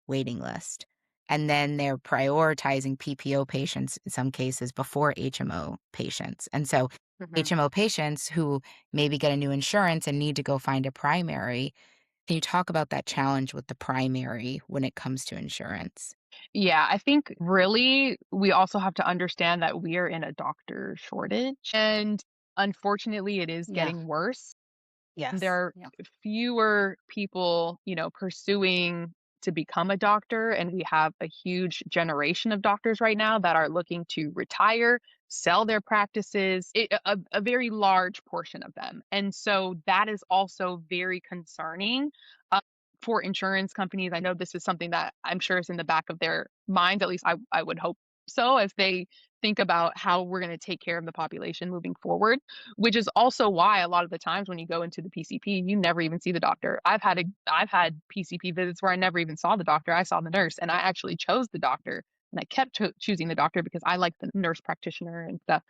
waiting list. And then they're prioritizing PPO patients in some cases before HMO patients. And so mhm. HMO patients who maybe get a new insurance and need to go find a primary, can you talk about that challenge with the primary when it comes to insurance? Yeah, I think really we also have to understand that we are in a doctor shortage, and unfortunately, it is Yeah. getting worse. There Yes. are Yeah. fewer people, pursuing to become a doctor, and we have a huge generation of doctors right now that are looking to retire, sell their practices, a very large portion of them. And so that is also very concerning uh, for insurance companies. I know this is something that I'm sure is in the back of their minds, at least I would hope so, as they think about how we're going to take care of the population moving forward, which is also why a lot of the times when you go into the PCP, you never even see the doctor. I've had PCP visits where I never even saw the doctor. I saw the nurse, and I actually chose the doctor, and I kept choosing the doctor because I liked the nurse practitioner and stuff,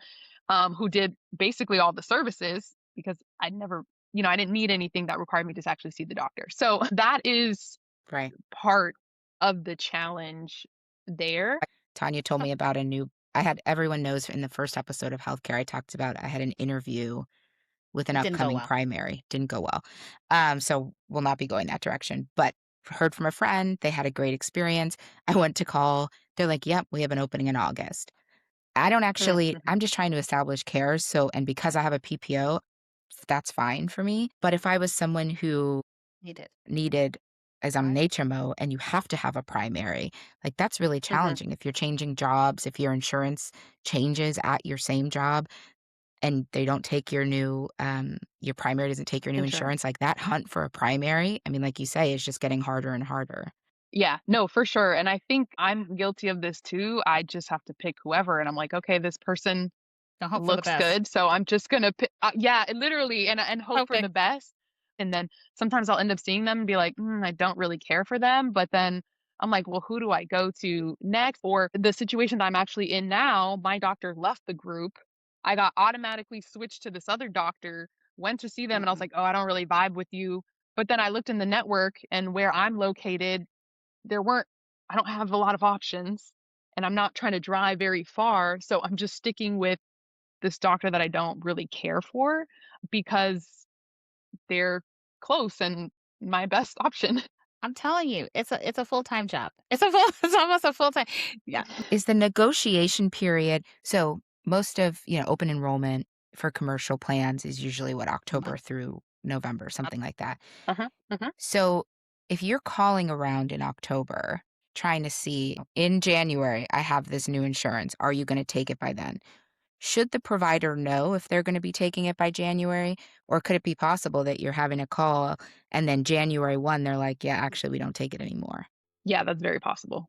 who did basically all the services because I didn't need anything that required me to actually see the doctor. So that is Right. part of the challenge there. Tanya told me about I had everyone knows in the first episode of healthcare, I talked about I had an interview with an It didn't go upcoming well. primary. Didn't go well. So we'll not be going that direction. But heard from a friend, they had a great experience. I went to call. They're like, "Yep, we have an opening in August." Mhm. I'm just trying to establish care. So, and because I have a PPO, that's fine for me. But if I was someone who He did. needed, as I'm an Right. HMO and you have to have a primary, like that's really Mhm. challenging. If you're changing jobs, if your insurance changes at your same job, and they don't take your primary doesn't take your new Insurance. insurance, like, that hunt for a primary, I mean, like you say, is just getting harder and harder. Yeah, no, for sure. And I think I'm guilty of this too. I just have to pick whoever, and I'm like, okay, this person Don't hope for the looks best. good, so I'm just gonna pick. Yeah, literally, and hope for Okay. the best. And then sometimes I'll end up seeing them and be like, I don't really care for them. But then I'm like, well, who do I go to next? Or the situation that I'm actually in now, my doctor left the group. I got automatically switched to this other doctor, went to see them, and I was Mm-mm. like, oh, I don't really vibe with you. But then I looked in the network, and where I'm located, there weren't I don't have a lot of options, and I'm not trying to drive very far, so I'm just sticking with this doctor that I don't really care for because they're close and my best option. I'm telling you, it's a full-time job. It's almost a full-time. Yeah. Is the negotiation period so most of, open enrollment for commercial plans is usually what, A month. October through November, something like that. Uh-huh. Uh-huh. So if you're calling around in October trying to see, in January, I have this new insurance. Are you going to take it by then? Should the provider know if they're going to be taking it by January? Or could it be possible that you're having a call and then January 1, they're like, yeah, actually, we don't take it anymore? Yeah, that's very possible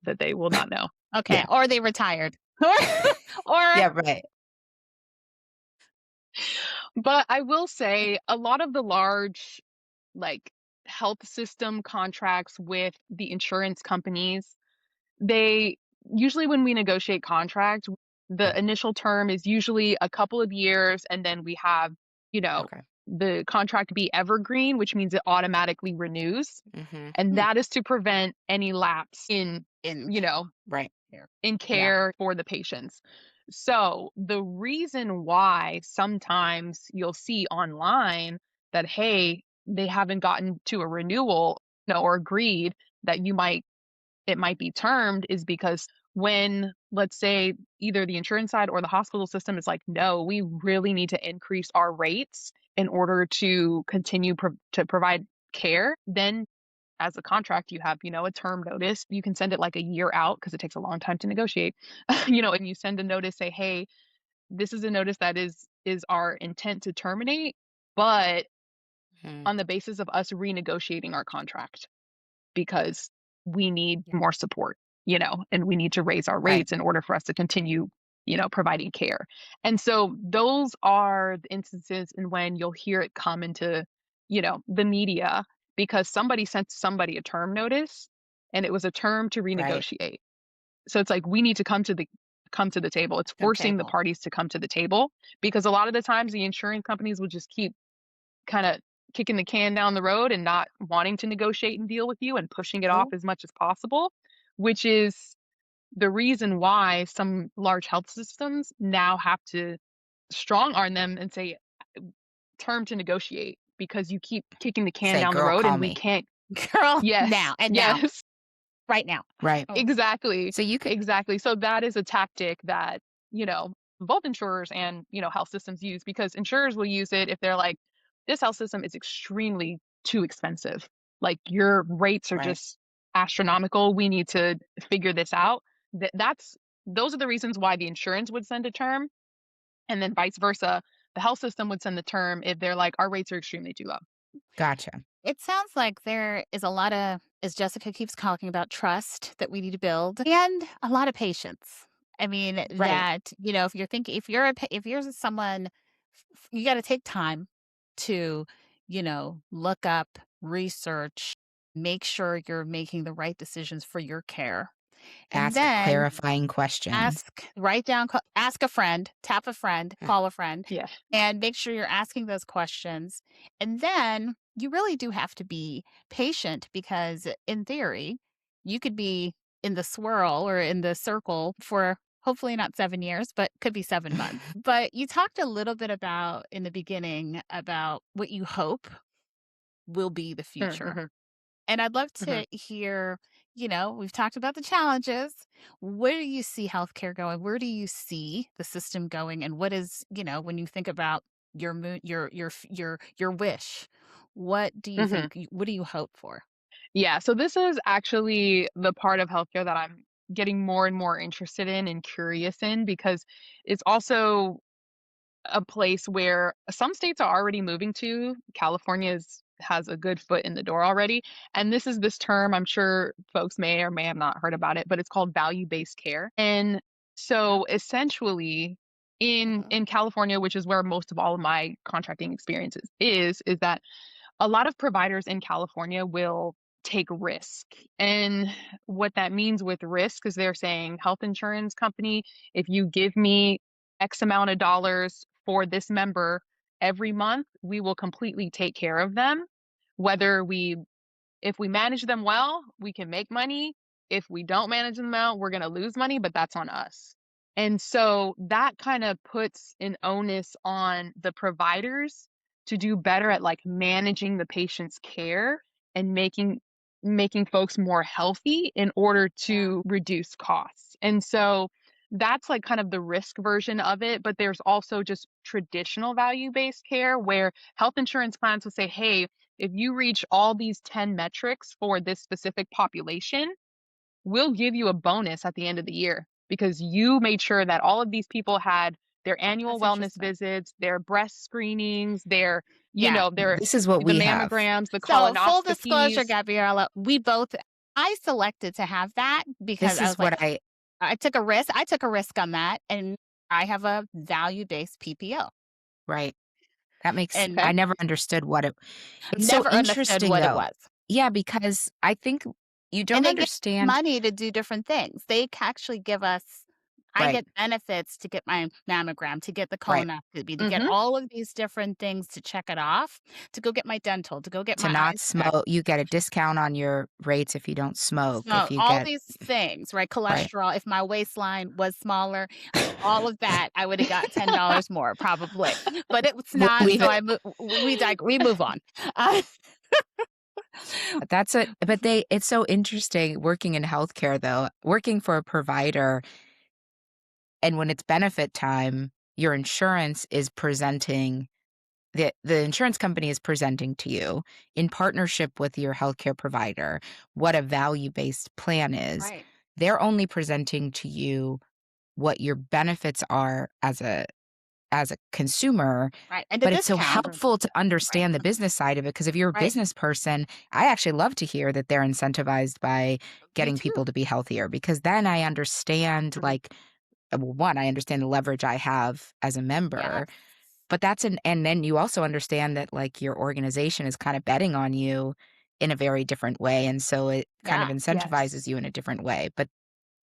that they will not know. Okay, Yeah. or they retired. Or Yeah, right. But I will say a lot of the large, like, health system contracts with the insurance companies, they usually when we negotiate contract, the initial term is usually a couple of years, and then we have, you know, Okay. the contract be evergreen, which means it automatically renews, Mhm. and Hmm, that is to prevent any lapse in you know, Right. care. in Yeah. care for the patients. So, the reason why sometimes you'll see online that, hey, they haven't gotten to a renewal, or agreed that it might be termed is because when, let's say, either the insurance side or the hospital system is like, no, we really need to increase our rates in order to continue to provide care, then as a contract, you have, a term notice. You can send it like a year out because it takes a long time to negotiate. And you send a notice, say, hey, this is a notice that is our intent to terminate, but Mhm. on the basis of us renegotiating our contract because we need Yeah. more support, and we need to raise our Right. rates in order for us to continue, providing care. And so those are the instances in when you'll hear it come into, the media because somebody sent somebody a term notice and it was a term to Right. renegotiate. So it's like we need to come to the table. It's The forcing the table. parties to come to the table because a lot of the times the insurance companies will just keep kind of kicking the can down the road and not wanting to negotiate and deal with you and pushing it off Oh, as much as possible, which is the reason why some large health systems now have to strong arm them and say term to negotiate because you keep kicking the can Say, down the "Girl, road call and we me." can't. girl, Yes, now and now, yes. right now. Right. Oh, Exactly. So you could Exactly. So that is a tactic that, both insurers and, health systems use because insurers will use it if they're like, this health system is extremely too expensive. Like your rates are right. just astronomical. We need to figure this out. That's those are the reasons why the insurance would send a term and then vice versa. The health system would send the term if they're like, our rates are extremely too low. Gotcha. it sounds like there is a lot of, as Jessica keeps talking about, trust that we need to build and a lot of patience. I mean, Right. that, if you're thinking, if you're someone, you got to take time to, look up, research, make sure you're making the right decisions for your care. And Ask then clarifying questions. write down, ask a friend, tap a friend, Eh, call a friend, Yeah. and make sure you're asking those questions. And then you really do have to be patient because, in theory, you could be in the swirl or in the circle for hopefully not 7 years, but could be 7 months. But you talked a little bit about in the beginning about what you hope will be the future. Mm-hmm. And I'd love Hmm. to hear, we've talked about the challenges. Where do you see healthcare going? Where do you see the system going? And what is, when you think about your wish, what do you Hmm. think? What do you hope for? Yeah, so this is actually the part of healthcare that I'm getting more and more interested in and curious in because it's also a place where some states are already moving to. California has a good foot in the door already. And this is this term, I'm sure folks may or may have not heard about it, but it's called value-based care. And Oh, so essentially mhm. in California, which is where most of all of my contracting experiences is that a lot of providers in California will take risk. And what that means with risk is they're saying, health insurance company, if you give me X amount of dollars for this member every month, we will completely take care of them. Whether we if we manage them well, we can make money. If we don't manage them well, we're going to lose money, but that's on us. And so that kind of puts an onus on the providers to do better at like managing the patient's care and making folks more healthy in order Yeah. to reduce costs. And so that's like kind of the risk version of it, but there's also just traditional value-based care where health insurance plans will say, "Hey, if you reach all these 10 metrics for this specific population, we'll give you a bonus at the end of the year because you made sure that all of these people had their annual That's wellness interesting. visits, their breast screenings, their, Yeah. This is what the we have. mammograms, the So, full disclosure, colonoscopies." Gabriella, I selected to have that because This I is was like, what I I took a risk. I took a risk on that, and I have a value-based PPO, right. That makes and Okay. I never understood what it's so never understood interesting, what it though. was. Yeah, because I think you And don't they give understand. money to do different things. Actually give us I Right, get benefits to get my mammogram, to get the right. colonoscopy, to get Mhm. all of these different things to check it off, to go get my dental, to go get To my not eyes checked. smoke, you get a discount on your rates if you don't smoke, So, if you all get these things, right? right. Cholesterol, if my waistline was smaller, all of that, I would have got $10 more probably, but it was We'll not, leave so it. I mo we move on. Uh, That's a but they it's so interesting working in healthcare, though, working for a provider, and when it's benefit time, your insurance is presenting the insurance company is presenting to you in partnership with your healthcare provider what a value-based plan is. Right, They're only presenting to you what your benefits are as a consumer, right, and the but it's so discount. helpful to Right, understand the business side of it because if you're a right. business person, I actually love to hear that they're incentivized by Me getting too. people to be healthier because then I understand, Mhm. like, well, one, I understand the leverage I have as a Yes. member, but that's an and then you also understand that, like, your organization is kinda betting on you in a very different way, and so it kind of Yeah. Yes. incentivizes you in a different way, but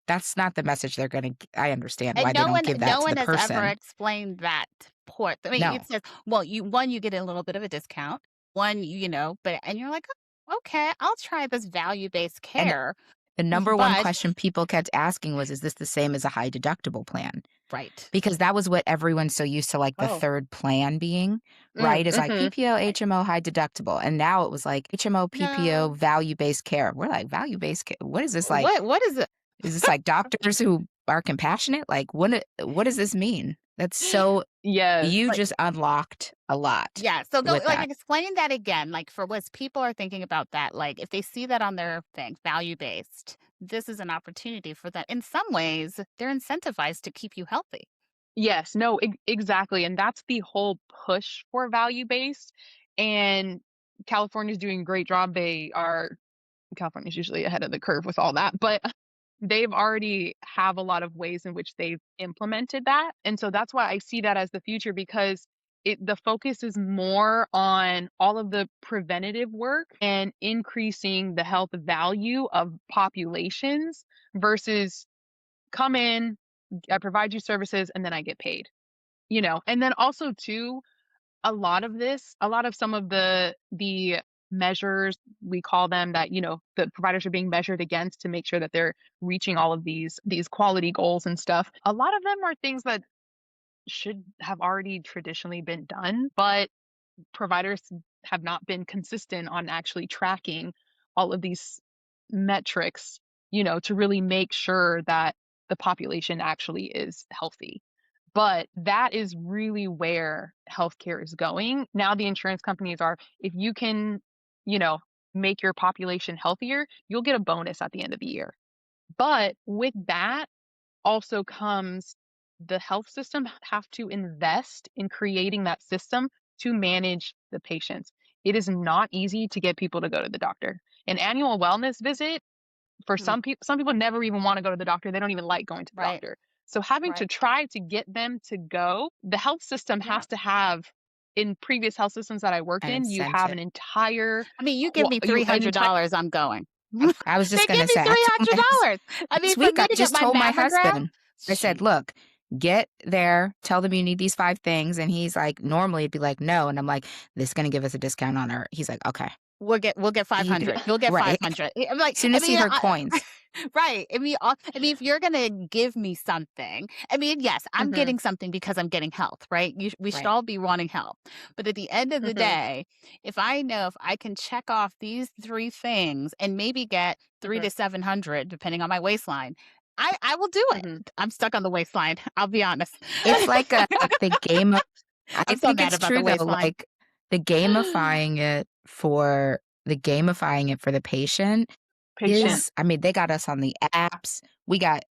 that's not the message they're gonna I understand why And they don't give that no to the one has ever person. explained that port. I mean, No. it says, well, you get a little bit of a discount. But and you're like, "Oh, okay, I'll try this value-based And care." the number one But question people kept asking was, "Is this the same as a high deductible plan?" right. Because that was what everyone's so used to, like, the Oh. 3rd plan being, Mm, right? Is like mhm. PPO, Right. HMO, high deductible, and now it was like HMO, PPO, No. value-based care. We're like, "Value-based care? What is this like? What is it? Is this like doctors who are compassionate? Like, what does this mean?" That's so Yes. you Like, just unlocked a lot yeah, so go with like, that. explain that again, like, for what people are thinking about that, like, if they see that on their thing, value-based, this is an opportunity for that. In some ways, they're incentivized to keep you healthy. Yes, no, exactly, and that's the whole push for value-based, and California's doing a great job. California's usually ahead of the curve with all that, but they've already have a lot of ways in which they've implemented that, and so that's why I see that as the future because the focus is more on all of the preventative work and increasing the health value of populations versus come in, I provide you services, and then I get paid, And then also too, a lot of some of the measures we call them that, the providers are being measured against to make sure that they're reaching all of these quality goals and stuff. A lot of them are things that should have already traditionally been done, but providers have not been consistent on actually tracking all of these metrics, to really make sure that the population actually is healthy. But that is really where healthcare is going. Now the insurance companies are, if you can, you know, make your population healthier, you'll get a bonus at the end of the year. But with that also comes the health system have to invest in creating that system to manage the patients. It is not easy to get people to go to the doctor. An annual wellness visit for Mhm. some people never even wanna go to the doctor, they don't even like going to the Right, doctor. So having to right. try to get them to go, the health system Yeah. has to have in previous health systems that I worked An in, you have incentive. an entire I mean, you give qua me you an entire $300, I'm going. I was just They give gonna me say, I told my $300. I this mean, for week, I me to get just my told my mammogram, husband, I said, shoot, "Look, get there, tell them you need these 5 things," and he's like, normally it'd be like, "No," and I'm like, "This is gonna give us a discount on our" he's like, "Okay." we'll get He'd 500. You'll get right. 500. I'm like, Soon I as he mean, heard coins. right. I mean, if you're gonna give me something, I mean, yes, I'm Mhm, getting something because I'm getting health, right? We should Right. all be wanting health. But at the end of the mhm, day, if I know if I can check off these three things and maybe get three mhm. to 700, depending on my waistline, I will do it. Mhm. I'm stuck on the waistline, I'll be honest. It's like the game of I I'm so think mad it's about the true though, waistline. like, the gamifying it for the patient Patient. is I mean, they got us on the apps. We got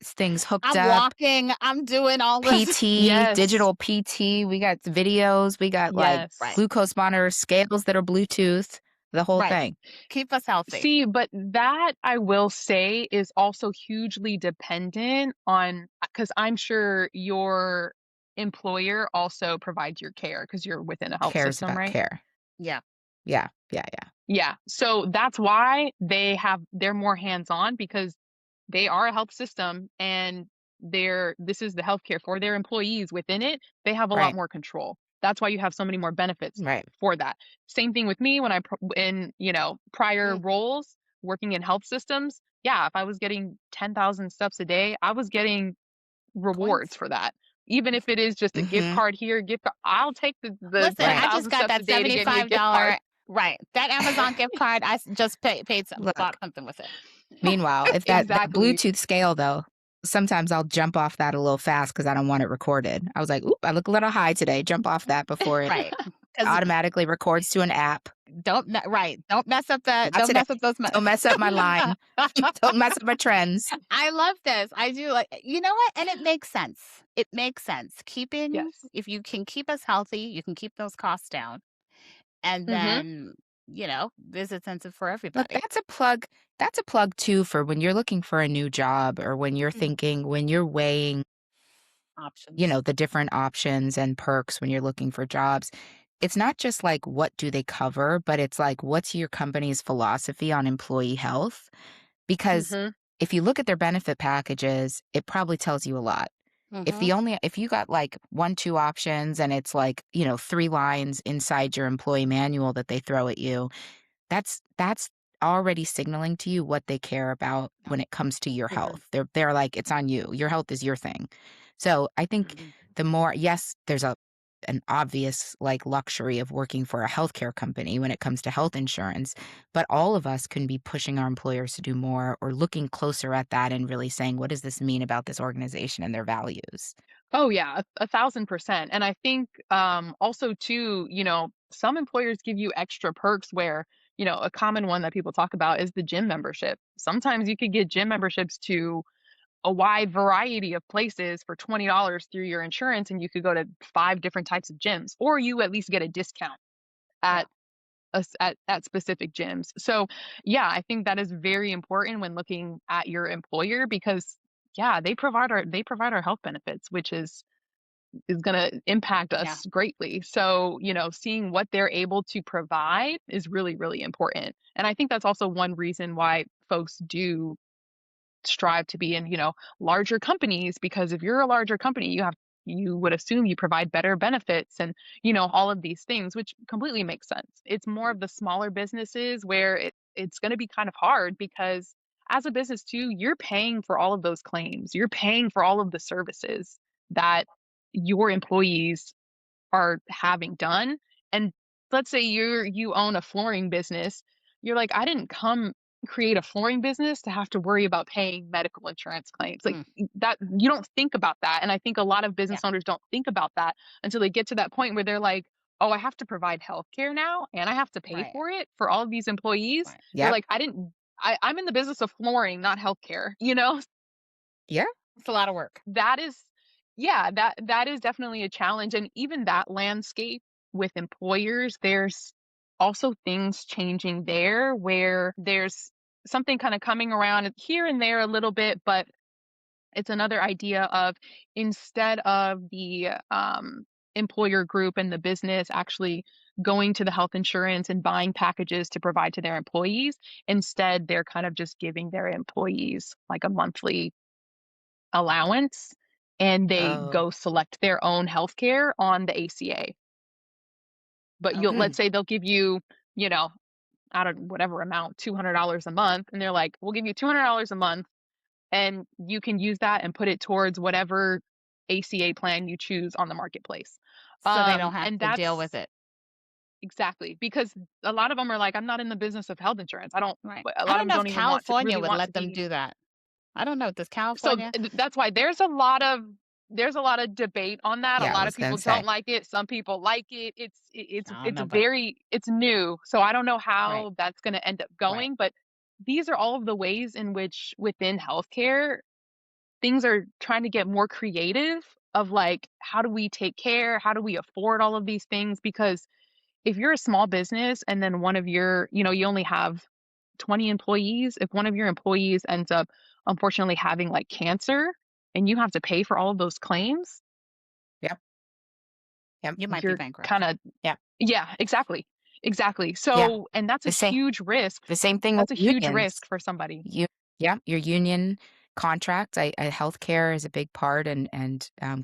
things hooked I'm up, walking, I'm doing all this. PT, Yes. digital PT, we got videos, we got, like, Right, Yes. glucose monitors, scales that are Bluetooth, the whole right. thing. Keep us healthy. See, but that I will say is also hugely dependent on because I'm sure your employer also provides your care because you're within a health Cares system, about right? care. Yeah, Yeah, yeah, yeah. Yeah. So that's why they're more hands-on because they are a health system and this is the healthcare for their employees within it. They have a lot Right, more control. That's why you have so many more benefits right. for that. Same thing with me when in, prior mm, roles working in health systems. Yeah, if I was getting 10,000 steps a day, I was getting rewards points. for that. Even if it is just a gift Mhm. card here, I'll take the Listen, I Right. just 10,000 got steps a that day to get me a gift card. $75. Right, that Amazon gift card, just paid some bought Look, something with it. meanwhile, if that Exactly. Bluetooth scale though, sometimes I'll jump off that a little fast because I don't want it recorded. I was like, "Oop, I look a little high today." Jump off that before it Right, because automatically records to an app. don't mess up that Not don't today. mess up those Don't mess up my line. Don't mess up my trends. I love this. I do like you know what? And it makes sense. It makes sense. Keeping Yes. if you can keep us healthy, you can keep those costs down. And Mhm. then, there's a sense of for Look, everybody. that's a plug too for when you're looking for a new job or Mm, when you're weighing, options. the different options and perks when you're looking for jobs. It's not just like what do they cover, but it's like what's your company's philosophy on employee health? Because Mhm. if you look at their benefit packages, it probably tells you a lot. Mhm. If you got like 1, 2 options and it's like, 3 lines inside your employee manual that they throw at you, that's already signaling to you what they care about Yeah. when it comes to your Mhm. health. They're like, "It's on you. Your health is your thing." So, I think Mhm. the more yes, there's an obvious, like, luxury of working for a healthcare company when it comes to health insurance, but all of us can be pushing our employers to do more or looking closer at that and really saying, "What does this mean about this organization and their values?" Oh yeah, 1,000%. And I think also too, some employers give you extra perks where, a common one that people talk about is the gym membership. Sometimes you could get gym memberships to a wide variety of places for $20 through your insurance and you could go to 5 different types of gyms or you at least get a discount Yeah. at at specific gyms. So, yeah, I think that is very important when looking at your employer because yeah, they provide our health benefits, which is going to impact Yeah. us greatly. So, seeing what they're able to provide is really, really important. And I think that's also one reason why folks do strive to be in, larger companies because if you're a larger company, you would assume you provide better benefits and, all of these things, which completely makes sense. It's more of the smaller businesses where it's going to be kind of hard because as a business too, you're paying for all of those claims. You're paying for all of the services that your employees are having done. And let's say you own a flooring business, you're like, I didn't come create a flooring business to have to worry about paying medical insurance claims. Like Mm, that you don't think about that. And I think a lot of yeah. business owners don't think about that until they get to that point where they're like, oh, I have to provide health care now and I have to pay Right. for it for all of these employees. Right. They're Yep. like, I'm in the business of flooring, not healthcare. Yeah. It's a lot of work. That is yeah, that is definitely a challenge, and even that landscape with employers, there's also things changing there where there's something kinda coming around here and there a little bit, but it's another idea of instead of the, employer group and the business actually going to the health insurance and buying packages to provide to their employees, instead, they're kind of just giving their employees, like, a monthly allowance and they Oh. go select their own healthcare on the ACA. But Okay. let's say they'll give you, you know, I don't whatever amount, $200 a month, and they're like, "We'll give you $200 a month, and you can use that and put it towards whatever ACA plan you choose on the marketplace." So they don't have And to deal that's with it. exactly because a lot of them are like, "I'm not in the business of health insurance. I don't." Right. A I lot of don't them know if don't even California really would want to let them be do that. I don't know. Does So California? that's why there's a lot of debate on that. A Yeah, I lot of was people gonna don't say. like it. Some people like it. I don't It's know, but very it's new. So I don't know right, how that's going to end up right. going, but these are all of the ways in which within healthcare things are trying to get more creative of like how do we take care? How do we afford all of these things? Because if you're a small business and then one of your, you only have 20 employees, if one of your employees ends up unfortunately having like cancer and you have to pay for all of those claims, Yep. Yep. You might be you're kind bankrupt. of, Yep. yeah, exactly. Exactly. Yeah. So, and that's a The same huge risk. the same thing with That's a huge unions. risk for somebody. You Yeah, your union contracts, healthcare is a big part and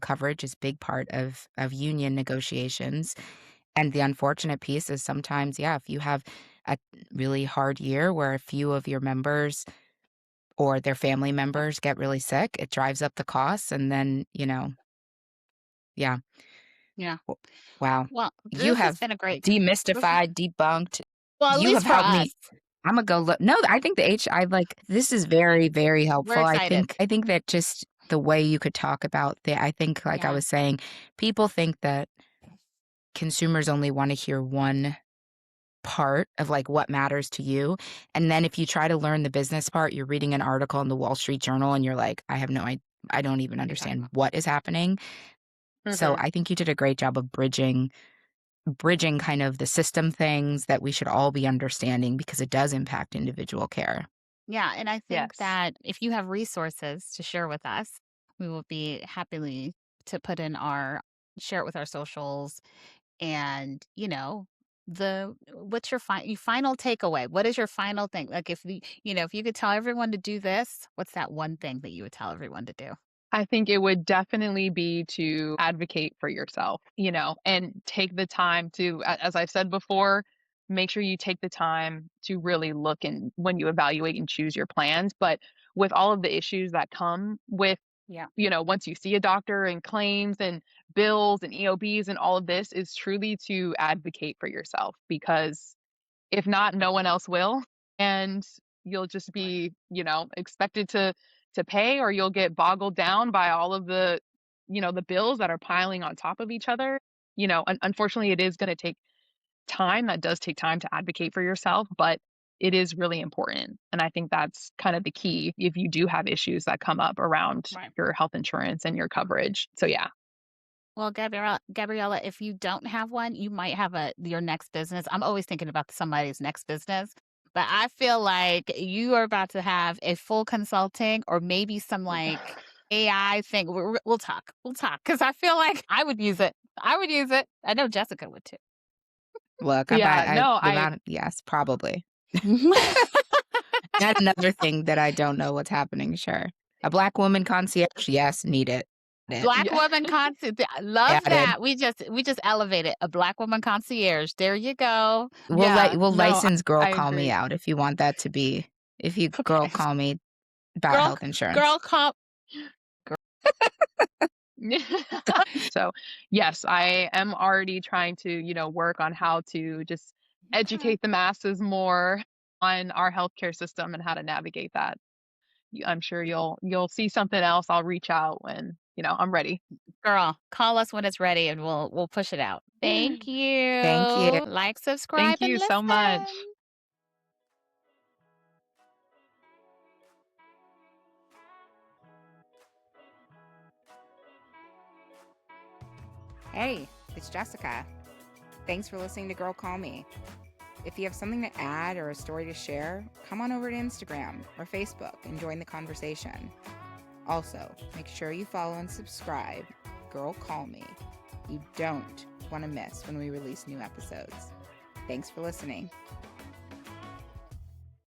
coverage is a big part of union negotiations. And the unfortunate piece is sometimes, yeah, if you have a really hard year where a few of your members or their family members get really sick, it drives up the costs and then, yeah. Yeah. W Wow. Well, You this has have been a great this is demystified, debunked. well, at You have least for helped us. me. Imma go look. No, I think this is very, very We're helpful. excited. I think that just the way you could talk about I think, like I Yeah. was saying, people think that consumers only wanna hear one part of, like, what matters to you, and then if you try to learn the business part, you're reading an article in the Wall Street Journal, and you're like, I don't even What are you talking understand about? what is happening." So, Hmm. I think you did a great job of bridging kind of the system things that we should all be understanding because it does impact individual care. Yeah, and I think Yes. that if you have resources to share with us, we will be happily to put in our share it with our socials and, the what's your final takeaway? What is your final thing? Like if you could tell everyone to do this, what's that one thing that you would tell everyone to do? I think it would definitely be to advocate for yourself, and take the time to, as I've said before, make sure you take the time to really look and when you evaluate and choose your plans. But with all of the issues that come with, Yeah. once you see a doctor and claims and bills and EOBs and all of this is truly to advocate for yourself because if not, no one else will, and you'll just Right. be, expected to pay or you'll get boggled down by all of the, the bills that are piling on top of each other. Unfortunately, it is gonna take time. That does take time to advocate for yourself, but it is really important, and I think that's kind of the key if you do have issues that come up around Right. your health insurance and your coverage. So, yeah. Well, Gabriella, if you don't have one, you might have your next business. I'm always thinking about somebody's next business, but I feel like you are about to have a full consulting or maybe some like AI thing. We'll talk. We'll talk because I feel like I would use it. I would use it. I know Jessica would too. Look, Yeah, no, the I amount yes, probably. That's another thing that I don't know what's happening, sure. A Black woman concierge, yes, need it. It. Black yeah. woman concierge. I love Added. that. We just elevated a black woman concierge. There you go. Yeah, We'll no, license Girl I Call Me agree. out if you want that to be if you girl Okay. call me about Girl, health insurance. girl, call. So, yes, I am already trying to, work on how to just Okay. educate the masses more on our healthcare system and how to navigate that. I'm sure you'll see something else. I'll reach out when, I'm ready. Girl, call us when it's ready and we'll push it out. Thank Thank you. you. Like, subscribe, Thank and you so much. listen. Hey, it's Jessica. Thanks for listening to Girl Call Me. If you have something to add or a story to share, come on over to Instagram or Facebook and join the conversation. Also, make sure you follow and subscribe Girl Call Me. You don't want to miss when we release new episodes. Thanks for listening.